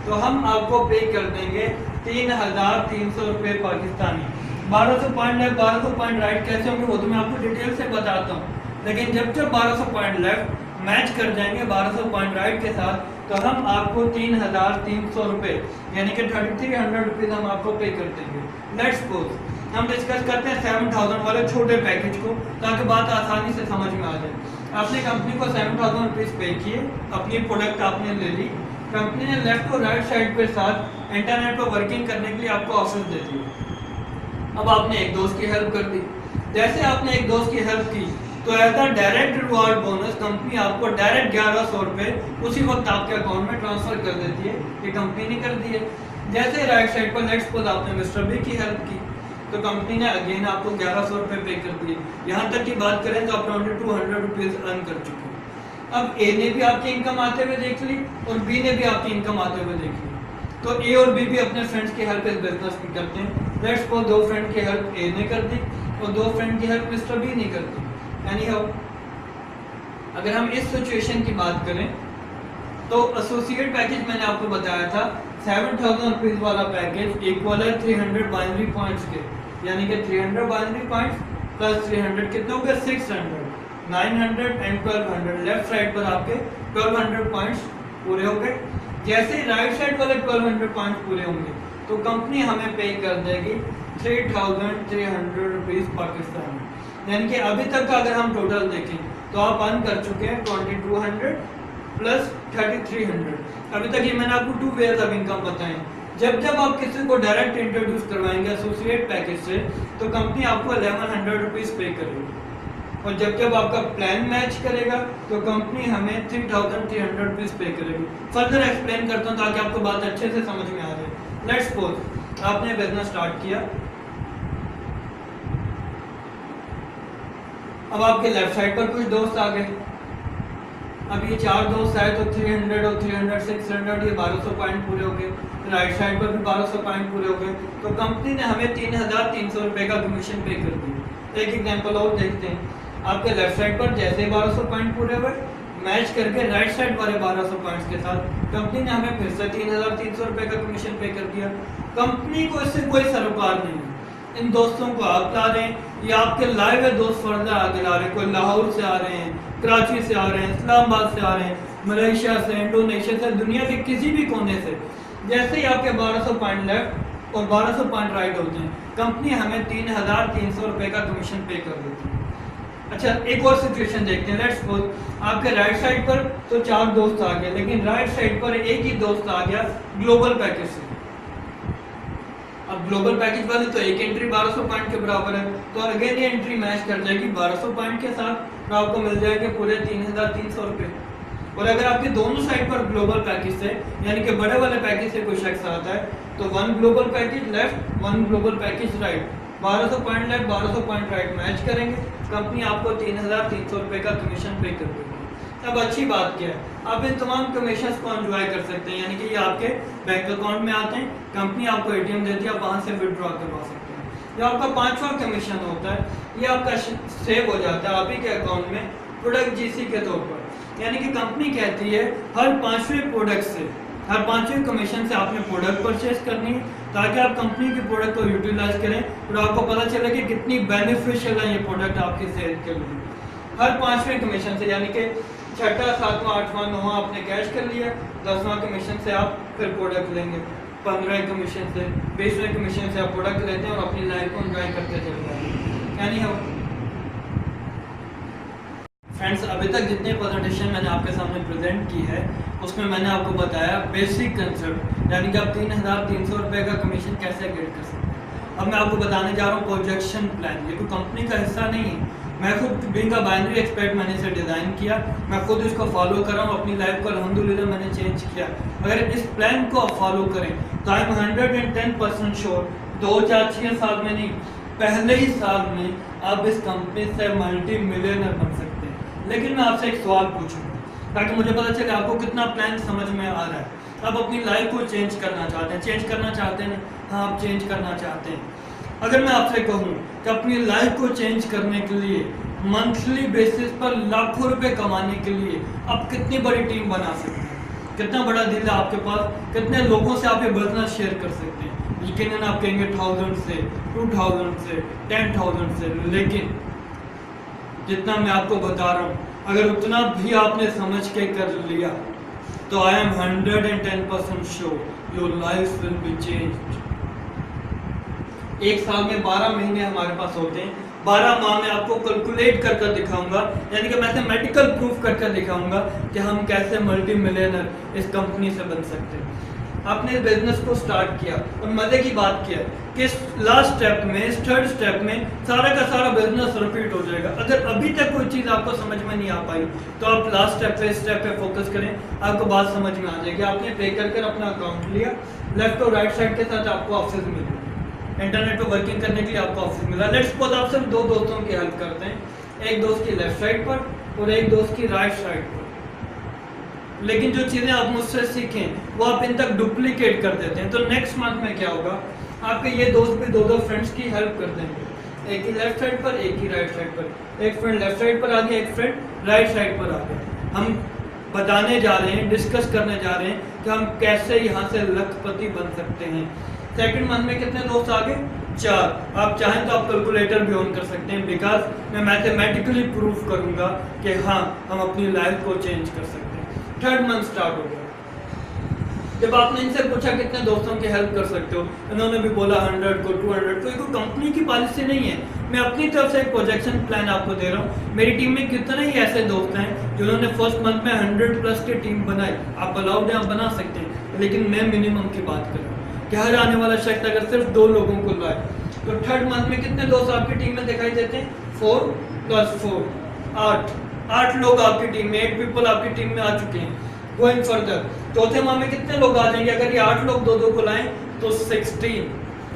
तो हम आपको पे कर देंगे 3,300 रुपये Pakistani. 1200 point left 1200 point right कैसे होंगे वो तो मैं आपको डिटेल से बताता हूँ, लेकिन जब जब 1200 पॉइंट लेफ्ट मैच कर जाएंगे 1200 पॉइंट राइट के साथ तो हम आपको 3,300 रुपये यानी कि 3,300 रुपीज़ हम आपको पे कर देंगे। लेट्स सपोज हम डिस्कस करते हैं 7,000 वाले छोटे पैकेज को ताकि बात आसानी से समझ में आ जाए। आपने कंपनी को 7,000 रुपीज़ पे किए, अपनी प्रोडक्ट आपने ले ली, कंपनी ने लेफ्ट और राइट साइड के साथ इंटरनेट पर वर्किंग करने के लिए आपको ऑफर दे दिया। अब आपने एक दोस्त की हेल्प कर दी, जैसे आपने एक दोस्त की हेल्प की तो as a direct reward bonus company आपको डायरेक्ट 1100 रुपये उसी वक्त आपके अकाउंट में ट्रांसफर कर देती है। ये कंपनी ने कर दी है। जैसे राइट साइड पर लेट्स सपोज आपने मिस्टर बी की हेल्प की तो कंपनी ने अगेन आपको 1100 रुपये पे कर दिए। यहाँ तक की बात करें तो आप 200 रुपीज़ अर्न कर चुके हैं। अब ए ने भी आपकी इनकम आते हुए देख ली और बी ने भी आपकी इनकम आते हुए देख ली, तो ए और बी भी अपने फ्रेंड्स की हेल्प इस बिजनेस में करते हैं। लेट्स सपोज 2 फ्रेंड की हेल्प ए ने कर दी और 2 फ्रेंड की हेल्प मिस्टर बी ने कर दी। यानी अगर हम इस सिचुएशन की बात करें तो एसोसिएट पैकेज मैंने आपको बताया था 7,000 रुपीज़ वाला पैकेज इक्वल है 300 बाइनरी पॉइंट्स के, यानी कि 300 बाइनरी पॉइंट्स प्लस 300 कितने हो गए 600, 900 एंड 1200। लेफ्ट साइड पर आपके 1200 पॉइंट्स पूरे हो गए। जैसे ही राइट साइड वाले 1200 पॉइंट्स पूरे होंगे तो कंपनी हमें पे कर देगी 3,300 रुपीज़ पाकिस्तान। यानी कि अभी तक का अगर हम टोटल देखें तो आप अर्न कर चुके हैं 2200 प्लस 3300। अभी तक ये मैंने आपको 2 वेज ऑफ इनकम बताए। जब जब आप किसी को डायरेक्ट इंट्रोड्यूस करवाएंगे एसोसिएट पैकेज से तो कंपनी आपको 1100 रुपीज़ पे करेगी और जब जब आपका प्लान मैच करेगा तो कंपनी हमें 3,300 रुपीज़ पे करेगी। फर्दर एक्सप्लेन करता हूँ ताकि आपको बात अच्छे से समझ में आ जाए। लेट्स सपोज आपने बिजनेस स्टार्ट किया, अब आपके लेफ्ट साइड पर कुछ दोस्त आ गए। अब ये 4 दोस्त आए तो 300 और 300 600 ये 1200 पॉइंट पूरे हो गए। राइट साइड पर भी 1200 पॉइंट पूरे हो गए तो कंपनी ने हमें 3,300 रुपये का कमीशन पे कर दिया। एक एग्जांपल और देखते हैं। आपके लेफ्ट साइड पर जैसे 1200 पॉइंट पूरे हुए मैच करके राइट साइड वाले 1200 पॉइंट्स के साथ कंपनी ने हमें फिर से 3,300 रुपये का कमीशन पे कर दिया। कंपनी को इससे कोई सरोकार नहीं है। इन दोस्तों को आप ला रहे हैं या आपके लाइव दोस्त फर्दर आगे ला रहे हैं, कोई लाहौर से आ रहे हैं, कराची से आ रहे हैं, इस्लामाबाद से आ रहे हैं, मलेशिया से, इंडोनेशिया से, दुनिया के किसी भी कोने से। जैसे ही आपके 1200 पॉइंट लेफ्ट और 1200 पॉइंट राइट होते हैं कंपनी हमें 3,300 रुपये का कमीशन पे कर देती है। अच्छा एक और सिचुएशन देखते हैं। लेट्स सपोज आपके राइट साइड पर तो 4 दोस्त आ गए लेकिन राइट साइड पर एक ही दोस्त आ गया ग्लोबल पैकेज से। अब ग्लोबल पैकेज वाले तो एक एंट्री 1200 पॉइंट के बराबर है तो अगेन ये एंट्री मैच कर जाएगी 1200 पॉइंट के साथ तो आपको मिल जाएंगे पूरे 3,300 रुपये। और अगर आपके दोनों साइड पर ग्लोबल पैकेज से यानी कि बड़े वाले पैकेज से कोई शख्स आता है तो 1 global package left 1 global package right, 1200 point left 1200 point right match करेंगे, कंपनी आपको 3,300 रुपये का कमीशन पे कर देगी। अब अच्छी बात क्या है, आप इन तमाम कमीशन को एंजॉय कर सकते हैं, यानी कि ये आपके बैंक अकाउंट में आते हैं, कंपनी आपको एटीएम देती है, आप वहाँ से विड्रॉ करवा सकते हैं। जो आपका 5वां कमीशन होता है ये आपका सेव हो जाता है आप ही के अकाउंट में प्रोडक्ट जीसी के तौर पर। यानी कि कंपनी कहती है हर 5वें प्रोडक्ट से, हर 5वें कमीशन से आपने प्रोडक्ट परचेज करनी है ताकि आप कंपनी के प्रोडक्ट को यूटिलाइज करें और आपको पता चले कि कितनी बेनिफिशियल है ये प्रोडक्ट आपकी सेल के लिए। हर 5वें कमीशन से यानी कि 6वां 7वां 8वां 9वां आपने कैश कर लिया, 10वां कमीशन से आप फिर प्रोडक्ट लेंगे, 15वें कमीशन से 20वें कमीशन से आप प्रोडक्ट लेते हैं और अपनी लाइफ को एंजॉय करते चलते हैं। यानी हम फ्रेंड्स अभी तक जितने प्रेजेंटेशन मैंने आपके सामने प्रेजेंट की है उसमें मैंने आपको बताया बेसिक कंसेप्ट, यानी कि आप 3,300 रुपये का कमीशन कैसे गेट कर सकते हैं। अब मैं आपको बताने जा रहा हूँ प्रोजेक्शन प्लान। ये कोई कंपनी का हिस्सा नहीं है, मैं खुद बीइंग अ बाइनरी एक्सपर्ट मैंने इसे डिज़ाइन किया, मैं खुद इसको फॉलो कर रहा हूँ, अपनी लाइफ को अल्हम्दुलिल्लाह मैंने चेंज किया। अगर इस प्लान को आप फॉलो करें तो आई एम 110% श्योर 2006 साल में नहीं, पहले ही साल में आप इस कंपनी से मल्टी मिलियनर बन सकते हैं। लेकिन मैं आपसे एक सवाल पूछूंगा ताकि मुझे पता चले आपको कितना प्लान समझ में आ रहा है। आप अपनी लाइफ को चेंज करना चाहते हैं, चेंज करना चाहते हैं? हाँ, आप चेंज करना चाहते हैं। अगर मैं आपसे कहूँ कि अपनी लाइफ को चेंज करने के लिए मंथली बेसिस पर लाखों रुपए कमाने के लिए आप कितनी बड़ी टीम बना सकते हैं, कितना बड़ा दिल है आपके पास, कितने लोगों से आप ये बिजनेस शेयर कर सकते हैं? यकीनन आप कहेंगे 1000 से, 2000 से, 10,000 से, लेकिन जितना मैं आपको बता रहा हूँ अगर उतना भी आपने समझ के कर लिया तो I am 110% sure your life will be changed. एक साल में 12 महीने हमारे पास होते हैं, 12 माह में आपको कैलकुलेट कर कर दिखाऊंगा, यानी कि मैथमेटिकल प्रूफ कर कर दिखाऊंगा कि हम कैसे मल्टी मिलियनर इस कंपनी से बन सकते हैं। आपने इस बिजनेस को स्टार्ट किया और मजे की बात किया कि लास्ट स्टेप में, इस थर्ड स्टेप में सारा का सारा बिजनेस रिपीट हो जाएगा। अगर अभी तक कोई चीज़ आपको समझ में नहीं आ पाई तो आप लास्ट स्टेप पे फोकस करें, आपको बात समझ में आ जाएगी। आपने पे कर अपना अकाउंट लिया, लेफ्ट और राइट साइड के साथ आपको ऑप्शन मिले, इंटरनेट पे वर्किंग करने के लिए आपको ऑप्शन मिला। लेट्स सपोज आप सिर्फ 2 दोस्तों की हेल्प करते हैं, एक दोस्त की लेफ्ट साइड पर और एक दोस्त की राइट साइड पर, लेकिन जो चीज़ें आप मुझसे सीखें वो आप इन तक डुप्लीकेट कर देते हैं। तो नेक्स्ट मंथ में क्या होगा, आपके ये दोस्त भी 2 फ्रेंड्स की हेल्प कर देंगे, एक ही लेफ्ट साइड पर, एक ही राइट साइड पर। एक फ्रेंड लेफ्ट साइड पर आ गया, एक फ्रेंड राइट साइड पर आ गया। हम बताने जा रहे हैं, डिस्कस करने जा रहे हैं कि हम कैसे यहाँ से लखपति बन सकते हैं। सेकंड मंथ में कितने दोस्त आ गए? 4। आप चाहें तो आप कैलकुलेटर भी ऑन कर सकते हैं, बिकॉज मैं मैथमेटिकली प्रूफ करूंगा कि हाँ हम अपनी लाइफ को चेंज कर सकते हैं। थर्ड मंथ स्टार्ट हो गया। जब आपने इनसे पूछा कितने दोस्तों की हेल्प कर सकते हो, इन्होंने भी बोला 100 को, 200 को। ये कोई कंपनी की पॉलिसी नहीं है, मैं अपनी तरफ से एक प्रोजेक्शन प्लान आपको दे रहा हूँ। मेरी टीम में कितने ही ऐसे दोस्त हैं जिन्होंने फर्स्ट मंथ में 100+ की टीम बनाई। आप अलाउड है, आप बना सकते हैं, लेकिन मैं मिनिमम की बात कर रहा हूँ कि हर आने वाला शख्स अगर सिर्फ 2 लोगों को लाए तो थर्ड मंथ में कितने दोस्त आपकी टीम में दिखाई देते हैं? 4 + 4 8 लोग आपकी टीम में, 8 पीपल आपकी टीम में आ चुके हैं। गोइंग फर्दर चौथे माह में कितने लोग आ जाएंगे? अगर ये 8 लोग 2-2 को लाएं तो 16,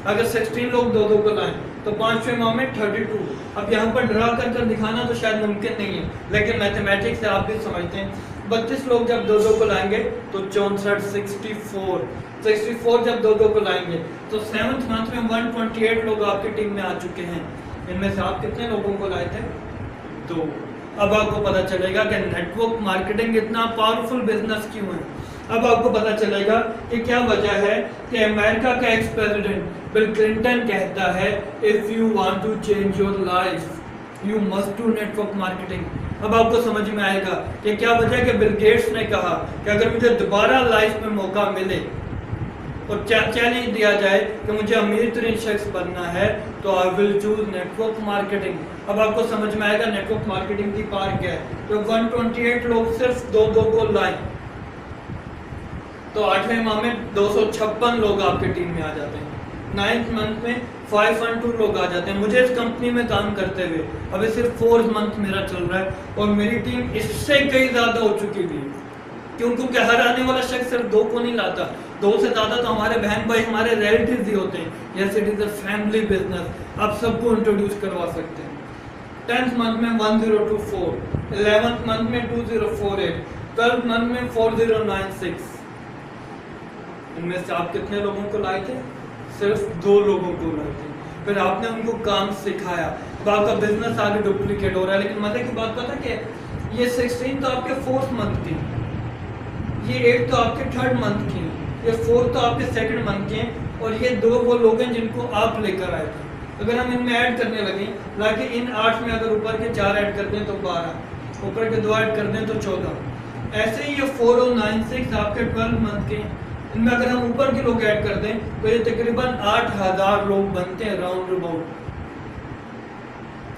अगर 16 लोग 2-2 को लाएं तो 5वें माह में 32। अब यहाँ पर ड्रा कर दिखाना तो शायद मुमकिन नहीं है, लेकिन मैथमेटिक्स से आप भी समझते हैं। 32 लोग जब 2-2 को लाएंगे तो 64, 64 जब 2-2 को लाएंगे तो 7th मंथ में 128 लोग आपकी टीम में आ चुके हैं। इनमें से आप कितने लोगों को लाए थे? 2। अब आपको पता चलेगा कि नेटवर्क मार्केटिंग इतना पावरफुल बिजनेस क्यों है। अब आपको पता चलेगा कि क्या वजह है कि अमेरिका का एक्स प्रेसिडेंट बिल क्लिंटन कहता है if you want to change your life you must do network marketing. अब आपको समझ में आएगा कि क्या वजह कि बिल गेट्स ने कहा कि अगर मुझे दोबारा लाइफ में मौका मिले और चैलेंज दिया जाए कि मुझे अमीर तरीन शख्स बनना है तो I will choose network marketing. अब आपको समझ में आएगा नेटवर्क मार्केटिंग की पार क्या है। तो 128 लोग सिर्फ 2-2 को लाए तो 8वें माह में 256 लोग आपकी टीम में आ जाते हैं। 9th मंथ में 512 लोग आ जाते हैं। मुझे इस कंपनी में काम करते हुए अभी सिर्फ 4th मंथ मेरा चल रहा है और मेरी टीम इससे कई ज़्यादा हो चुकी भी है। क्योंकि हर आने वाला शख्स सिर्फ 2 को नहीं लाता, 2 से ज़्यादा तो हमारे बहन भाई, हमारे रिलेटिव ही होते हैं। Yes, it is a family business, आप सबको इंट्रोड्यूस करवा सकते हैं। 10th मंथ में 1024, 11th मंथ में 2048, 12th मंथ में 4096। इनमें से आप कितने लोगों को लाए थे? सिर्फ 2 लोगों को लाए थे। फिर आपने उनको काम सिखाया, तो आपका बिजनेस आगे डुप्लीकेट हो रहा है। लेकिन मजे की बात पता क्या है, ये 16 तो आपके 4th मंथ की, ये 8 तो आपके 3rd मंथ की, ये 4 तो आपके 2nd मंथ के हैं और ये 2 वो लोग हैं जिनको आप लेकर आए थे। अगर हम इनमें ऐड करने लगे, लाके इन 8 में अगर ऊपर के 4 ऐड कर दें तो 12, ऊपर के 2 ऐड कर दें तो 14। ऐसे ही ये 4096 आपके 12 मंथ के, इनमें अगर हम ऊपर के लोग ऐड कर दें तो ये तकरीबन 8000 लोग बनते हैं round about.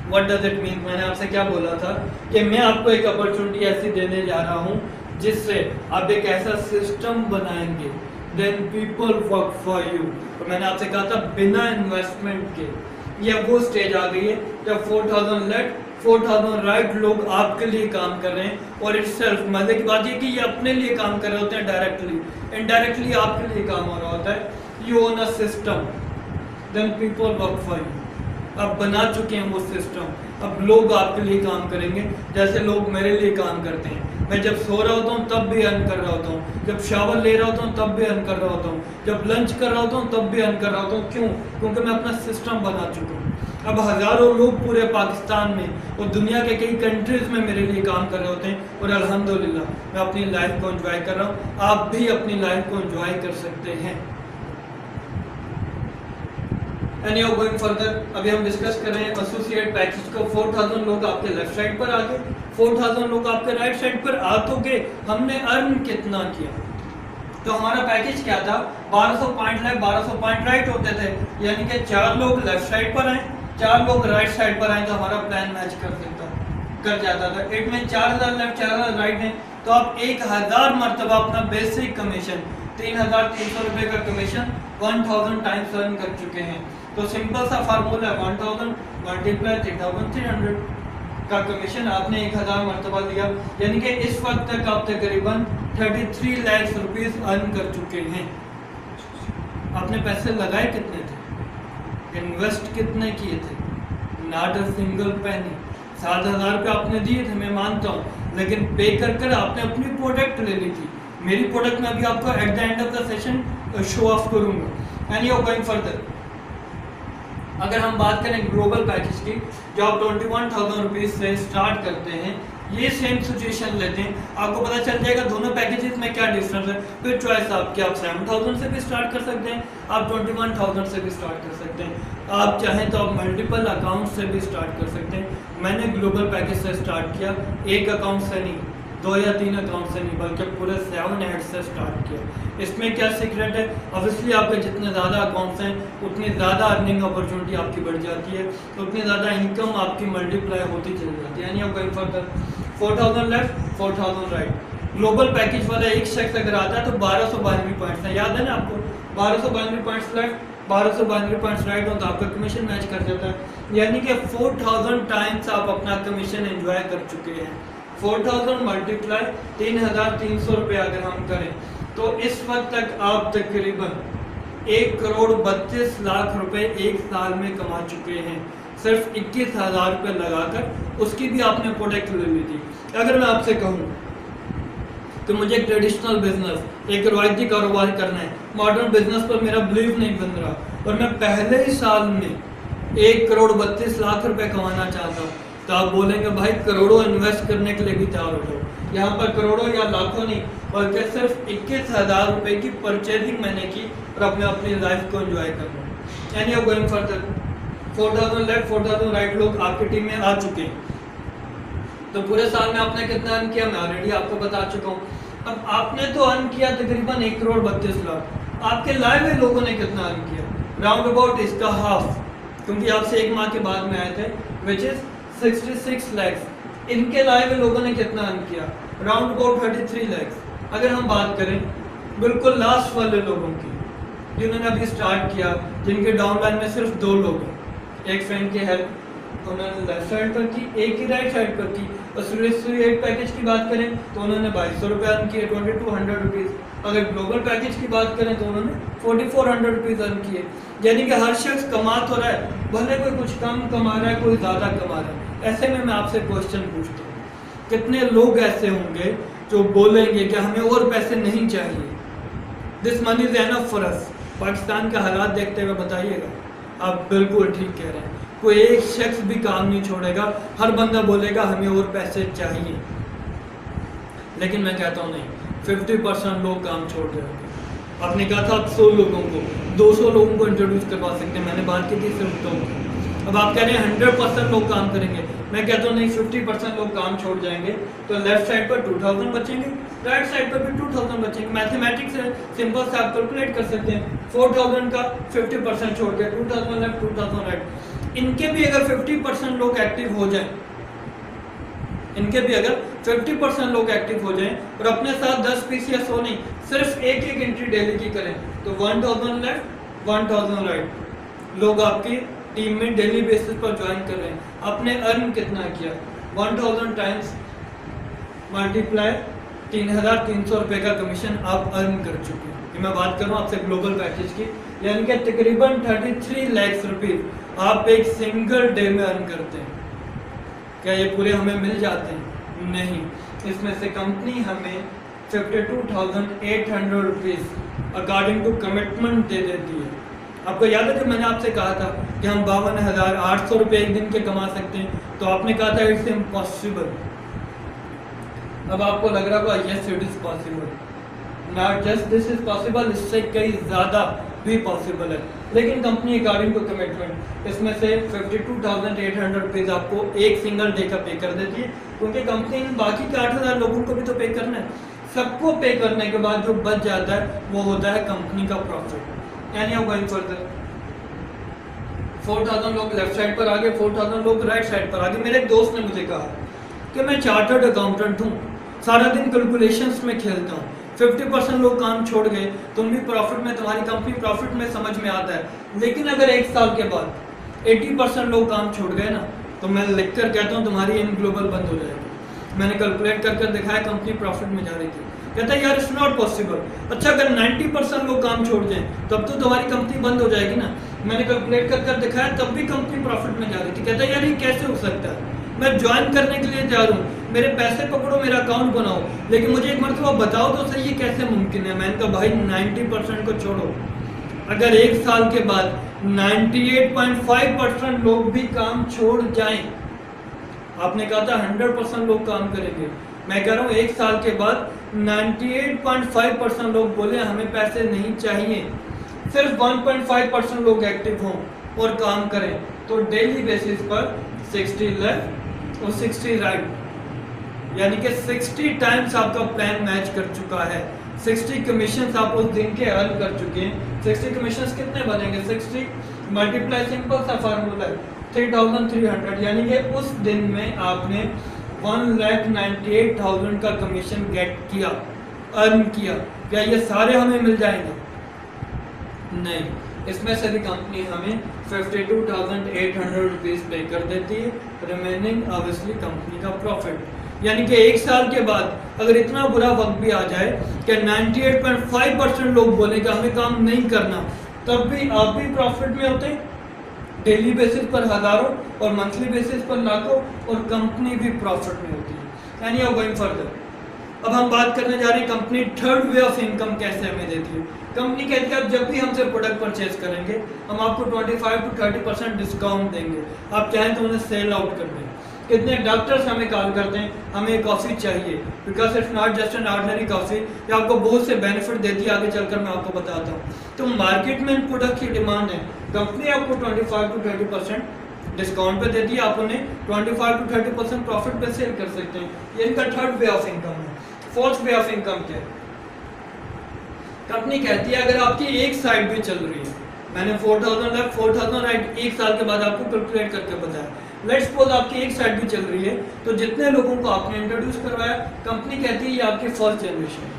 What does it mean? मैंने आपसे क्या बोला था कि मैं आपको एक अपॉर्चुनिटी ऐसी देने जा रहा हूँ जिससे आप एक ऐसा सिस्टम बनाएंगे, then people work for you. तो मैंने आपसे कहा था बिना इन्वेस्टमेंट के, ये वो स्टेज आ गई है जब 4000 लेफ्ट 4000 राइट लोग आपके लिए काम कर रहे हैं। और इटसेल्फ मजे की बात ये कि ये अपने लिए काम कर रहे होते हैं डायरेक्टली, इनडायरेक्टली आपके लिए काम हो रहा होता है। You own a system, then people work for you. अब बना चुके हैं वो सिस्टम, अब लोग आपके लिए काम करेंगे जैसे लोग मेरे लिए काम करते हैं। मैं जब सो रहा होता हूँ तब भी अर्न कर रहा होता हूँ, जब शावर ले रहा होता हूँ तब भी अर्न कर रहा होता हूँ, जब लंच कर रहा होता हूँ तब भी अर्न कर रहा होता हूँ। क्यों? क्योंकि मैं अपना सिस्टम बना चुका हूँ। अब हज़ारों लोग पूरे पाकिस्तान में और दुनिया के कई कंट्रीज में मेरे लिए काम कर रहे होते हैं और अल्हम्दुलिल्लाह मैं अपनी लाइफ को एंजॉय कर रहा हूँ। आप भी अपनी लाइफ को एंजॉय कर सकते हैं। एनी हाउ गोइंग फर्दर, अभी हम डिस्कस कर रहे हैं एसोसिएट पैकेज को। 4000 लोग आपके लेफ्ट साइड पर आ गए, 4000 लोग आपके राइट साइड पर आ तो गए। हमने अर्न कितना किया? तो हमारा पैकेज क्या था? 1200 पॉइंट लेफ्ट 1200 पॉइंट राइट होते थे, यानी कि 4 लोग लेफ्ट साइड पर आए 4 लोग राइट साइड पर आए तो हमारा प्लान मैच कर जाता था। इट में 4000 लेफ्ट 4000 राइट है तो आप 1000 मरतबा अपना बेसिक कमीशन 3300 रुपए का कमीशन 1000 टाइम्स अर्न कर चुके हैं। तो सिंपल सा फार्मूला है 1000 मल्टीप्लाई 3300 का कमीशन आपने 1000 मरतबा दिया, यानी कि इस वक्त तक आप तकरीबन 33 लाख रुपीस अर्न कर चुके हैं। आपने पैसे लगाए कितने थे? इन्वेस्ट कितने किए थे? Not a single penny. 7000 रुपये आपने दिए थे, मैं मानता हूँ, लेकिन पे कर आपने अपनी प्रोडक्ट ले ली थी। मेरी प्रोडक्ट में अभी आपको eight the end of the session show off करूंगा। एंड यू गोइंग फर्दर, अगर हम बात करें ग्लोबल पैकेज की जो आप 21,000 रुपीज से स्टार्ट करते हैं, ये सेम सिचुएशन लेते हैं, आपको पता चल जाएगा दोनों पैकेजेस में क्या डिफरेंस है। फिर चॉइस आपकी, आप 7,000 से भी स्टार्ट कर सकते हैं, आप 21,000 से भी स्टार्ट कर सकते हैं, आप चाहें तो आप मल्टीपल अकाउंट से भी स्टार्ट कर सकते हैं। मैंने ग्लोबल पैकेज से स्टार्ट किया, एक अकाउंट से नहीं, 2 या 3 अकाउंट से नहीं, बल्कि पूरे 7 हेड से स्टार्ट किया। इसमें क्या सीक्रेट है? ऑब्वियसली आपके जितने ज़्यादा अकाउंट्स हैं उतनी ज़्यादा अर्निंग अपॉर्चुनिटी आपकी बढ़ जाती है, उतनी ज़्यादा इनकम आपकी मल्टीप्लाई होती चली जाती है। यानी आप going further 4000 left 4000 right. Global package वाला एक शख्स अगर आता है तो 1292 पॉइंट्स है, याद है ना आपको? 1292 पॉइंट्स लेफ्ट 1292 पॉइंट्स राइट हो तो आपका कमीशन मैच कर जाता है। यानी कि 4000 टाइम्स आप अपना कमीशन एंजॉय कर चुके हैं। 4000 मल्टीप्लाई 3300 रुपये अगर हम करें तो इस वक्त तक आप तकरीबन 1,32,00,000 रुपए एक साल में कमा चुके हैं, सिर्फ 21,000 रुपये लगाकर। उसकी भी आपने प्रोडक्ट ले ली थी। अगर मैं आपसे कहूँ कि मुझे एक ट्रेडिशनल बिजनेस, एक रवायती कारोबार करना है, मॉडर्न बिजनेस पर मेरा बिलीव नहीं बन रहा और मैं पहले ही साल में 1,32,00,000 रुपए कमाना चाहता हूँ, तो आप बोलेंगे भाई करोड़ों इन्वेस्ट करने के लिए भी तैयार हो जाओ। यहाँ पर करोड़ों या लाखों नहीं, बल्कि सिर्फ 21,000 रुपये की परचेजिंग मैंने की और अपनी लाइफ को एंजॉय कर रहा हूँ। Any going further, 4000 left 4000 right लोग आपकी टीम में आ चुके हैं। तो पूरे साल में आपने कितना अर्न किया मैं ऑलरेडी आपको बता चुका हूँ। अब आपने तो अर्न किया तकरीबन 1,32,00,000, आपके लाए हुए लोगों ने कितना अर्न किया? राउंड अबाउट इसका हाफ, क्योंकि आपसे 1 माह के बाद में आए थे, विच इज 66 लाख। इनके लाए हुए लोगों ने कितना अर्न किया? Round about 33 lakh. अगर हम बात करें बिल्कुल लास्ट वाले लोगों की जिन्होंने अभी स्टार्ट किया, जिनके डाउनलाइन में सिर्फ 2 लोग हैं, एक फ्रेंड की हेल्प उन्होंने लेफ्ट साइड पर की, एक ही राइट साइड पर की। एसोसिएट पैकेज की बात करें तो उन्होंने 2200 रुपये अर्न किए, 2200 रुपीज़। अगर ग्लोबल पैकेज की बात करें तो उन्होंने 4400 रुपीज़ अर्न किए। यानी कि हर शख्स कमा तो रहा है, भले कोई कुछ कम कमा रहा है, कोई ज़्यादा कमा रहा है। ऐसे में मैं आपसे क्वेश्चन पूछता हूँ, कितने लोग ऐसे होंगे जो बोलेंगे कि हमें और पैसे नहीं चाहिए, this money is enough for us? Pakistan के हालात देखते हुए बताइएगा। आप बिल्कुल ठीक कह रहे हैं, कोई एक शख्स भी काम नहीं छोड़ेगा, हर बंदा बोलेगा हमें और पैसे चाहिए। लेकिन मैं कहता हूँ नहीं, 50% लोग काम छोड़ जाएंगे। आपने कहा था आप 100 लोगों को 200 लोगों को इंट्रोड्यूस करवा सकते हैं, मैंने बात की थी सिर्फ 2। अब आप कह रहे हैं 100% लोग काम करेंगे, मैं कहता हूँ नहीं, 50% लोग काम छोड़ जाएंगे। तो लेफ्ट साइड पर 2000 बचेंगे, राइट साइड पर भी 2000 बचेंगे। मैथमेटिक्स है, सिंपल से आप कैलकुलेट कर सकते हैं। 4000 का 50% छोड़ के 2000 लेफ्ट 2000 राइट। इनके भी अगर 50% लोग एक्टिव हो जाएं इनके भी अगर 50% लोग एक्टिव हो जाएं और अपने साथ 10 पीस या 100 नहीं, सिर्फ एक एंट्री डेली की करें तो 1000 लेफ्ट 1000 राइट लोग आपकी टीम में डेली बेसिस पर ज्वाइन कर रहे हैं। आपने अर्न कितना किया? 1000 टाइम्स मल्टीप्लाई 3300 रुपये का कमीशन आप अर्न कर चुके हैं। मैं बात कर रहा हूँ आपसे ग्लोबल पैकेज की, यानी कि तकरीबन 33 लाख रुपये आप एक सिंगल डे में अर्न करते हैं। क्या ये पूरे हमें मिल जाते हैं? नहीं, इसमें से कंपनी हमें 52,800 रुपीज़ अकॉर्डिंग टू कमिटमेंट दे देती है। आपको याद है जब मैंने आपसे कहा था कि हम 52,800 रुपये एक दिन के कमा सकते हैं, तो आपने कहा था इट्स इम्पॉसिबल। अब आपको लग रहा होगा yes it is possible, not just this is possible, इससे कई ज़्यादा भी पॉसिबल है। लेकिन कंपनी अकॉर्डिंग टू कमिटमेंट इसमें से 52,800 रुपीज़ आपको एक सिंगल डे का पे कर देती है, क्योंकि कंपनी बाकी के 8,000 लोगों को भी तो पे करना है। सबको पे करने के बाद जो बच जाता है वो होता है कंपनी का प्रॉफिट। यानी आप गोइंग फर्दर 4,000 लोग लेफ्ट साइड पर आ गए, 4,000 लोग राइट साइड पर आ गए। मेरे एक दोस्त ने मुझे कहा कि मैं चार्टर्ड अकाउंटेंट हूँ, सारा दिन कैलकुलेशंस में खेलता हूँ, 50% लोग काम छोड़ गए, तुम भी प्रॉफिट में, तुम्हारी कंपनी प्रॉफिट में, समझ में आता है। लेकिन अगर एक साल के बाद 80% लोग काम छोड़ गए ना, तो मैं लिख कर कहता हूँ तुम्हारी इन ग्लोबल बंद हो जाएगी। मैंने कैलकुलेट कर दिखाया, कंपनी प्रॉफिट में जा रही थी। कहता है यार इट्स नॉट पॉसिबल। अच्छा अगर 90% लोग काम छोड़ जाएं तब तो तुम्हारी कंपनी बंद हो जाएगी ना। मैंने कैलकुलेट कर दिखाया, तब भी कंपनी प्रॉफिट में जा रही थी। कहता है यार ये कैसे हो सकता है? मैं ज्वाइन करने के लिए जा रहा हूँ, मेरे पैसे पकड़ो, मेरा अकाउंट बनाओ, लेकिन मुझे एक मरतबा बताओ तो सही ये कैसे मुमकिन है। मैंने कहा भाई 90% को छोड़ो, अगर एक साल के बाद 98.5% लोग भी काम छोड़ जाएं, आपने कहा था 100% लोग काम करेंगे, मैं कह रहा हूँ एक साल के बाद 98.5% लोग बोले हमें पैसे नहीं चाहिए, सिर्फ 1.5% लोग एक्टिव हों और काम करें, तो डेली बेसिस पर 60 लेफ्ट और 60 राइट, यानी कि 60 टाइम्स आपका प्लान मैच कर चुका है। 60 कमीशन आप उस दिन के अर्न कर चुके हैं। 60 कमीशन कितने बनेंगे? 60 मल्टीप्लाई, सिंपल सा फार्मूला है 3,300, यानी कि उस दिन में आपने 1,98,000 का कमीशन गेट किया, अर्न किया। क्या ये सारे हमें मिल जाएंगे? नहीं, इसमें से भी कंपनी हमें 52,800 रुपीज़ पे कर देती है, रिमेनिंग ऑब्वियसली कंपनी का प्रॉफिट। यानी कि एक साल के बाद अगर इतना बुरा वक्त भी आ जाए कि 98.5% लोग बोले कि हमें काम नहीं करना, तब भी आप भी प्रॉफिट में होते हैं, डेली बेसिस पर हज़ारों और मंथली बेसिस पर लाखों, और कंपनी भी प्रॉफिट में होती है। यानी आप गोइंग फर्दर, अब हम बात करने जा रहे हैं company third way of income कैसे हमें देती है। कंपनी कहती है आप जब भी हमसे प्रोडक्ट परचेज करेंगे हम आपको 25 to 30% डिस्काउंट देंगे, आप चाहें तो उन्हें सेल आउट कर दें। कितने डॉक्टर्स हमें कॉल करते हैं हमें कॉफ़ी चाहिए, because it's not just an ordinary coffee, ये आपको बहुत से बेनिफिट देती है, आगे चलकर मैं आपको बताता हूँ। तो मार्केट में इन प्रोडक्ट की डिमांड है, कंपनी आपको 25 to 30% डिस्काउंट पे देती है, आप उन्हें 25 to 30% प्रॉफिट पे सेल कर सकते हैं। ये इनका थर्ड वे ऑफ इनकम है। फोर्थ वे ऑफ इनकम क्या है? कंपनी कहती है अगर आपकी एक साइड भी चल रही है, मैंने 4,000 लेफ्ट 4,000 राइट एक साल के बाद आपको कैलकुलेट करके बताया, लेट्स सपोज आपकी एक साइड भी चल रही है, तो जितने लोगों को आपने इंट्रोड्यूस करवाया, कंपनी कहती है ये आपकी फर्स्ट जनरेशन है,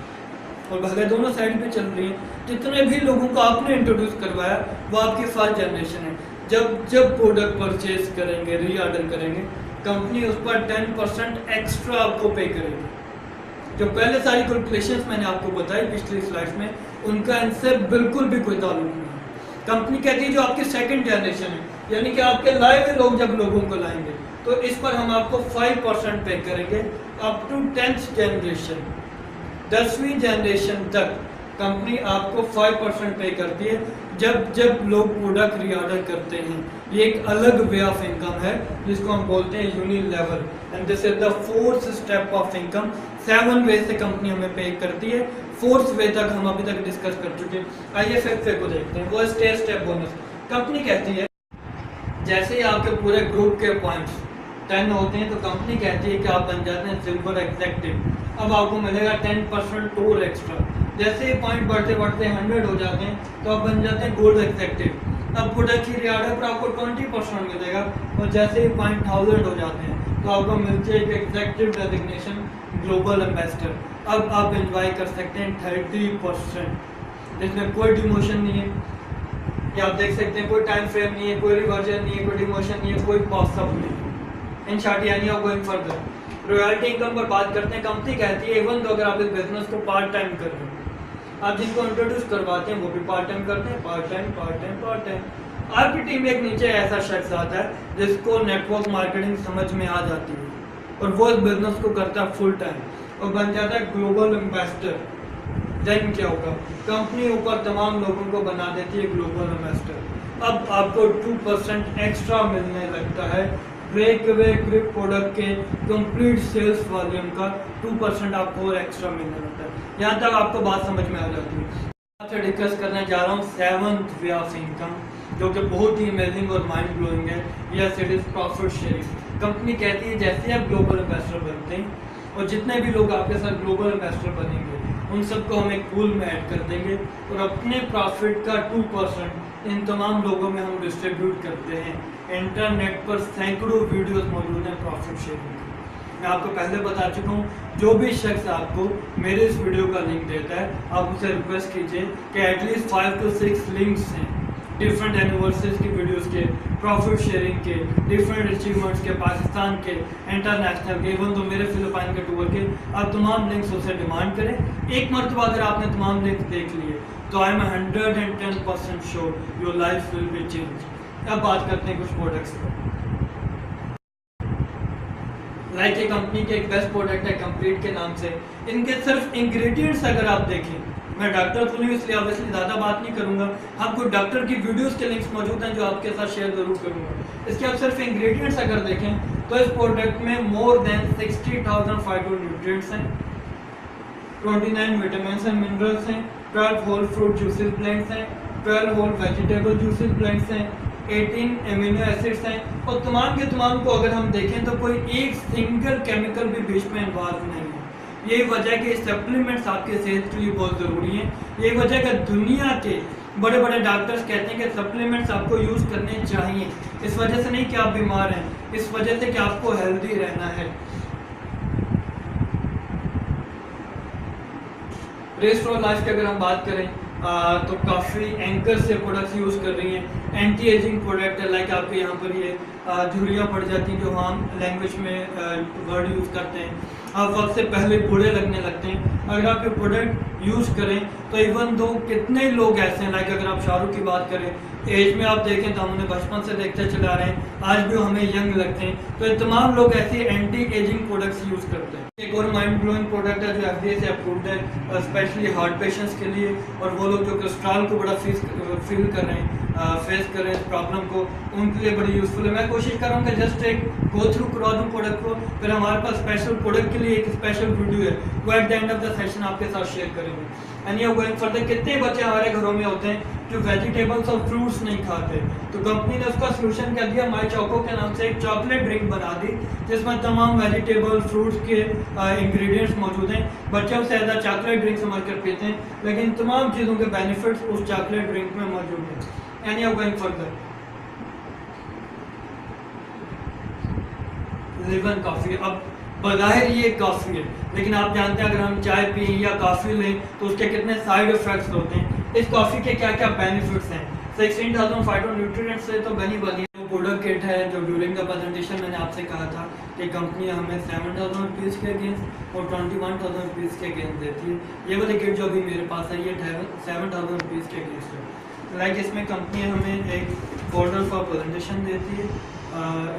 और भले दोनों साइड पे चल रही है, जितने भी लोगों को आपने इंट्रोड्यूस करवाया वो आपकी फर्स्ट जनरेशन है। जब प्रोडक्ट परचेज करेंगे, रीऑर्डर करेंगे, कंपनी उस पर 10% एक्स्ट्रा आपको पे करेगी। जो पहले सारी कैलकुलेशंस मैंने आपको बताई पिछली स्लाइड्स में, उनका इनसे बिल्कुल भी कोई ताल्लुक नहीं है। कंपनी कहती है जो आपकी सेकंड जनरेशन है, यानी कि आपके लाए हुए लोग जब लोगों को लाएंगे, तो इस पर हम आपको 5% पे करेंगे अप टू 10th जनरेशन, 10वीं जनरेशन तक कंपनी आपको 5% पे करती है जब लोग प्रोडक्ट रीऑर्डर करते हैं। ये एक अलग वे ऑफ इनकम है जिसको हम बोलते हैं unilevel, and this is the fourth step of income. 7 वे से कंपनी हमें पे करती है, 4th वे तक हम अभी तक डिस्कस कर चुके हैं। आइए 5th वे को देखते हैं, वो स्टेप बोनस। कंपनी कहती है जैसे ही आपके पूरे ग्रुप के पॉइंट्स 10 होते हैं, तो कंपनी कहती है कि आप बन जाते हैं सिल्वर एग्जेक्टिव, अब आपको मिलेगा 10% और एक्स्ट्रा। जैसे ही पॉइंट बढ़ते बढ़ते 100 हो जाते हैं, तो आप बन जाते हैं गोल्ड एग्जेक्टिव, अब प्रोडक्ट की रिऑर्डर पर आपको 20% मिलेगा, और जैसे ही पॉइंट 1000 हो जाते हैं तो आपको मिलती है एक एग्जेक्टिव डेजिग्नेशन ग्लोबल एम्बेसडर। अब आप एंजॉय कर सकते हैं 30%, जिसमें कोई डिमोशन नहीं है। ये आप देख सकते हैं कोई टाइम फ्रेम नहीं है, कोई रिवर्जन नहीं है, कोई डिमोशन नहीं है, कोई पॉसअप नहीं है। इन शॉर्ट यानी आप गोइंग फर्दर। रॉयल्टी इनकम पर बात करते हैं, कंपनी कहती है इवन तो अगर आप इस बिजनेस को पार्ट टाइम कर रहे हो, आप जिनको इंट्रोड्यूस करवाते हैं वो भी पार्ट टाइम करते हैं, part time part time part time. आपकी टीम में एक नीचे ऐसा शख्स आता है जिसको नेटवर्क मार्केटिंग समझ में आ जाती है और वो इस बिजनेस को करता है फुल टाइम और बन जाता है ग्लोबल एम्बेसडर। देन क्या होगा, कंपनी ऊपर तमाम लोगों को बना देती है ग्लोबल एम्बेसडर। अब आपको 2% एक्स्ट्रा मिलने लगता है ब्रेक अवे ग्रिप प्रोडक्ट के कंप्लीट सेल्स वॉल्यूम का 2% आपको और एक्स्ट्रा मिलने लगता है। यहाँ तक आपको बात समझ में आ जाती है। आपसे डिस्कस करने जा रहा हूँ 7th वे ऑफ इनकम, जो कि बहुत ही अमेजिंग और माइंड ब्लोइंग है। Yes, it is profit sharing. Company कहती है जैसे आप ग्लोबल इन्वेस्टर बनते हैं और जितने भी लोग आपके साथ ग्लोबल इन्वेस्टर बनेंगे उन सबको हम एक पूल में ऐड कर देंगे और अपने प्रॉफिट का 2% इन तमाम लोगों में हम डिस्ट्रीब्यूट करते हैं। इंटरनेट पर सैकड़ों वीडियोस मौजूद हैं प्रॉफिट शेयरिंग की। मैं आपको पहले बता चुका हूँ, जो भी शख्स आपको मेरे इस वीडियो का लिंक देता है आप उसे रिक्वेस्ट कीजिए कि एटलीस्ट 5 to 6 लिंक्स हैं डिफरेंट एनिवर्सरीज की वीडियोस के, प्रॉफिट शेयरिंग के, डिफरेंट अचीवमेंट्स के, पाकिस्तान के, इंटरनेशनल के, इवन तो मेरे फिलिपाइन के टूर के, आप तमाम लिंक्स उससे डिमांड करें। एक मरतबा अगर आपने तमाम लिंक्स देख लिए तो I am 110% sure your life will be change. अब बात करते हैं कुछ प्रोडक्ट्स पर। लाइक ये कंपनी के एक बेस्ट प्रोडक्ट है कंप्लीट के नाम से। इनके सिर्फ इंग्रेडिएंट्स अगर आप देखें, मैं डॉक्टर तो नहीं इसलिए ऑब्वियसली ज़्यादा बात नहीं करूंगा, आपको डॉक्टर की वीडियोस के लिंक्स मौजूद हैं जो आपके साथ शेयर जरूर करूंगा। इसके आप सिर्फ इंग्रेडिएंट्स अगर देखें तो इस प्रोडक्ट में मोर देन 60,000 फाइटो न्यूट्रिएंट्स हैं, 29 विटामिन एंड मिनरल्स हैं, 12 होल फ्रूट जूसेस ब्लेंड्स हैं, 12 होल वेजिटेबल जूसेस ब्लेंड्स हैं, 18 एमिनो एसिड्स हैं और तमाम के तमाम को अगर हम देखें तो कोई एक सिंगल केमिकल भी बीच में इन्वॉल्व नहीं है। यही वजह है कि सप्लीमेंट्स आपके सेहत के लिए बहुत ज़रूरी हैं। यही वजह है कि दुनिया के बड़े बड़े डॉक्टर्स कहते हैं कि सप्लीमेंट्स आपको यूज़ करने चाहिए। इस वजह से नहीं कि आप बीमार हैं, इस वजह से कि आपको हेल्दी रहना है। रेस्ट फॉर लाइफ की अगर हम बात करें तो काफ़ी एंकर से प्रोडक्ट्स यूज़ कर रही हैं। एंटी एजिंग प्रोडक्ट है, लाइक आपके यहाँ पर ये झुर्रियाँ पड़ जाती हैं जो हम लैंग्वेज में वर्ड यूज़ करते हैं, आप वक्त से पहले बूढ़े लगने लगते हैं। अगर आप ये प्रोडक्ट यूज़ करें तो इवन दो कितने लोग ऐसे हैं, लाइक अगर आप शाहरुख की बात करें, एज में आप देखें तो हम उन्हें बचपन से देखते चला रहे हैं, आज भी हमें यंग लगते हैं। तो ये तमाम लोग ऐसे एंटी एजिंग प्रोडक्ट्स यूज़ करते हैं। एक और माइंड ब्लोइंग प्रोडक्ट है जो FDA से अप्रूव्ड है स्पेशली हार्ट पेशेंट्स के लिए, और वो लोग जो कोलेस्ट्रॉल को बड़ा फील कर रहे हैं, फेस कर रहे हैं इस प्रॉब्लम को, उनके लिए बड़ी यूज़फुल है। मैं कोशिश कर रहा हूँ कि जस्ट एक गो थ्रू करवा दूँ प्रोडक्ट को, फिर हमारे पास स्पेशल प्रोडक्ट के लिए एक स्पेशल वीडियो है वो eight the end of the session आपके साथ शेयर करेंगे। एंड यू गोइंग फर्दर, कितने बच्चे हमारे घरों में होते हैं जो वेजिटेबल्स और फ्रूट्स नहीं खाते, तो कंपनी ने उसका सोल्यूशन क्या दिया, माई चोको के नाम से एक चॉकलेट ड्रिंक बना दी जिसमें तमाम वेजिटेबल फ्रूट्स के इंग्रेडिएंट्स मौजूद हैं। बच्चे उससे ज़्यादा चॉकलेट ड्रिंक समझ कर पीते हैं, लेकिन तमाम चीज़ों के बेनिफिट्स उस चॉकलेट ड्रिंक में मौजूद हैं। एंड यू गोइंग फर्दर, लिवन कॉफ़ी, अब बज़ाहिर ये कॉफ़ी है, लेकिन आप जानते हैं अगर हम चाय पिए या कॉफ़ी लें तो उसके कितने साइड इफ़ेक्ट्स होते हैं। इस कॉफ़ी के क्या क्या बेनिफिट्स हैं। 16,000 फाइटो न्यूट्रिएंट्स से तो बनी है। प्रोडक्ट किट है जो ड्यूरिंग द प्रेजेंटेशन मैंने आपसे कहा था कि कंपनी हमें 7,000 रुपीज़ के अगेंस्ट और 21,000 रुपीज़ के अगेंस्ट देती है। ये वाली किट जो अभी मेरे पास है ये 7,000 रुपीज़ के अगेंस्ट है। लाइक इसमें कंपनी हमें एक फोल्डर फॉर प्रेजेंटेशन देती है,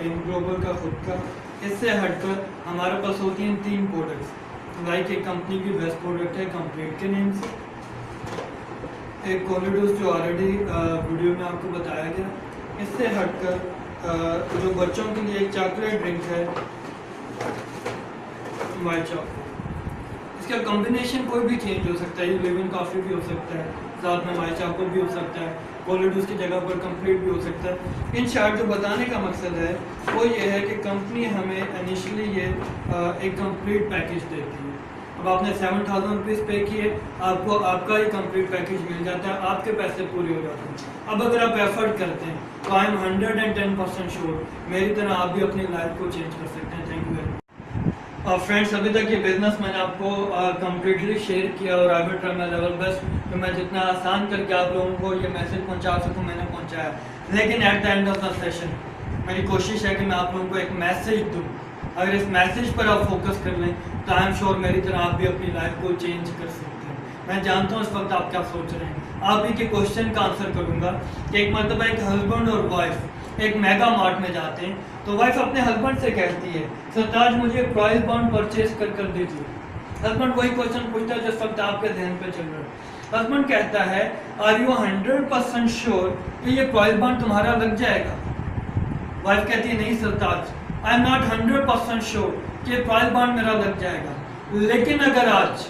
इन ग्लोबल का खुद का। इससे हटकर हमारे पास होती हैं 3 प्रोडक्ट्स। लाइक एक कंपनी की बेस्ट प्रोडक्ट है कंप्लीट के नेम से, एक कोलिडोस जो ऑलरेडी वीडियो में आपको बताया गया। इससे हटकर जो बच्चों के लिए एक चॉकलेट ड्रिंक है वाइट चॉको, इसका कॉम्बिनेशन कोई भी चेंज हो सकता है, ये लिविंग कॉफ़ी भी हो सकता है, साथ में वाइट चॉको भी हो सकता है, कोलिडोस की जगह पर कंप्लीट भी हो सकता है। इन शॉर्ट जो बताने का मकसद है वो ये है कि कंपनी हमें इनिशियली ये एक कंप्लीट पैकेज देती है अब आपने 7,000 रुपीज़ पे किए, आपको आपका ही कंप्लीट पैकेज मिल जाता है, आपके पैसे पूरे हो जाते हैं। अब अगर आप एफर्ट करते हैं तो आई एम 110% श्योर मेरी तरह आप भी अपनी लाइफ को चेंज कर सकते हैं। Thank you very much. Friends, अभी तक ये बिज़नेस मैंने आपको कम्प्लीटली शेयर किया और I will try my level best तो मैं जितना आसान करके आप लोगों को ये मैसेज पहुंचा सकूं मैंने पहुंचाया। लेकिन eight the end of the session मेरी कोशिश है कि मैं आप लोगों को एक मैसेज दूं। अगर इस मैसेज पर आप फोकस कर लें तो आई एम श्योर मेरी तरह आप भी अपनी लाइफ को चेंज कर सकते हैं। मैं जानता हूँ इस वक्त आप क्या सोच रहे हैं। आप ही के क्वेश्चन का आंसर करूँगा कि एक मरतबा एक हस्बैंड और वाइफ एक मेगा मार्ट में जाते हैं तो वाइफ अपने हस्बैंड से कहती है, सरताज मुझे प्राइस बॉन्ड परचेज कर दीजिए। हस्बैंड वही क्वेश्चन पूछता है जिस वक्त आपके ध्यान पे चल रहा है। हस्बैंड कहता है, आर यू 100% श्योर कि ये प्राइस बॉन्ड तुम्हारा लग जाएगा? वाइफ कहती है, नहीं सरताज, आई एम नॉट 100% श्योर कि प्राइस बॉन्ड मेरा लग जाएगा, लेकिन अगर आज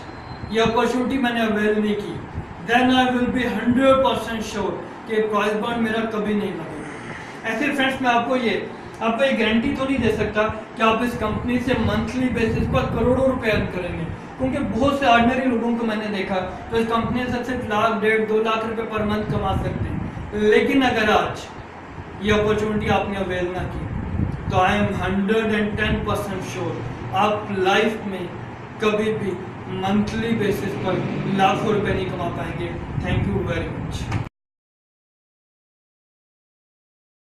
ये अपॉर्चुनिटी मैंने अवेल नहीं की then I will be 100% sure कि प्राइस बॉन्ड मेरा कभी नहीं लगेगा। ऐसे फ्रेंड्स, मैं आपको ये गारंटी तो नहीं दे सकता कि आप इस कंपनी से मंथली बेसिस पर करोड़ों रुपए अर्न करेंगे, क्योंकि बहुत से ऑर्डिनरी लोगों को मैंने देखा तो इस कंपनी से सिर्फ लाख, 1.5, 2 लाख रुपए पर मंथ कमा सकते हैं। लेकिन अगर आज ये अपॉर्चुनिटी आपने अवेल ना की तो आई एम 110% श्योर आप लाइफ में कभी भी मंथली बेसिस पर लाखों रुपए नहीं कमा पाएंगे। Thank you very much.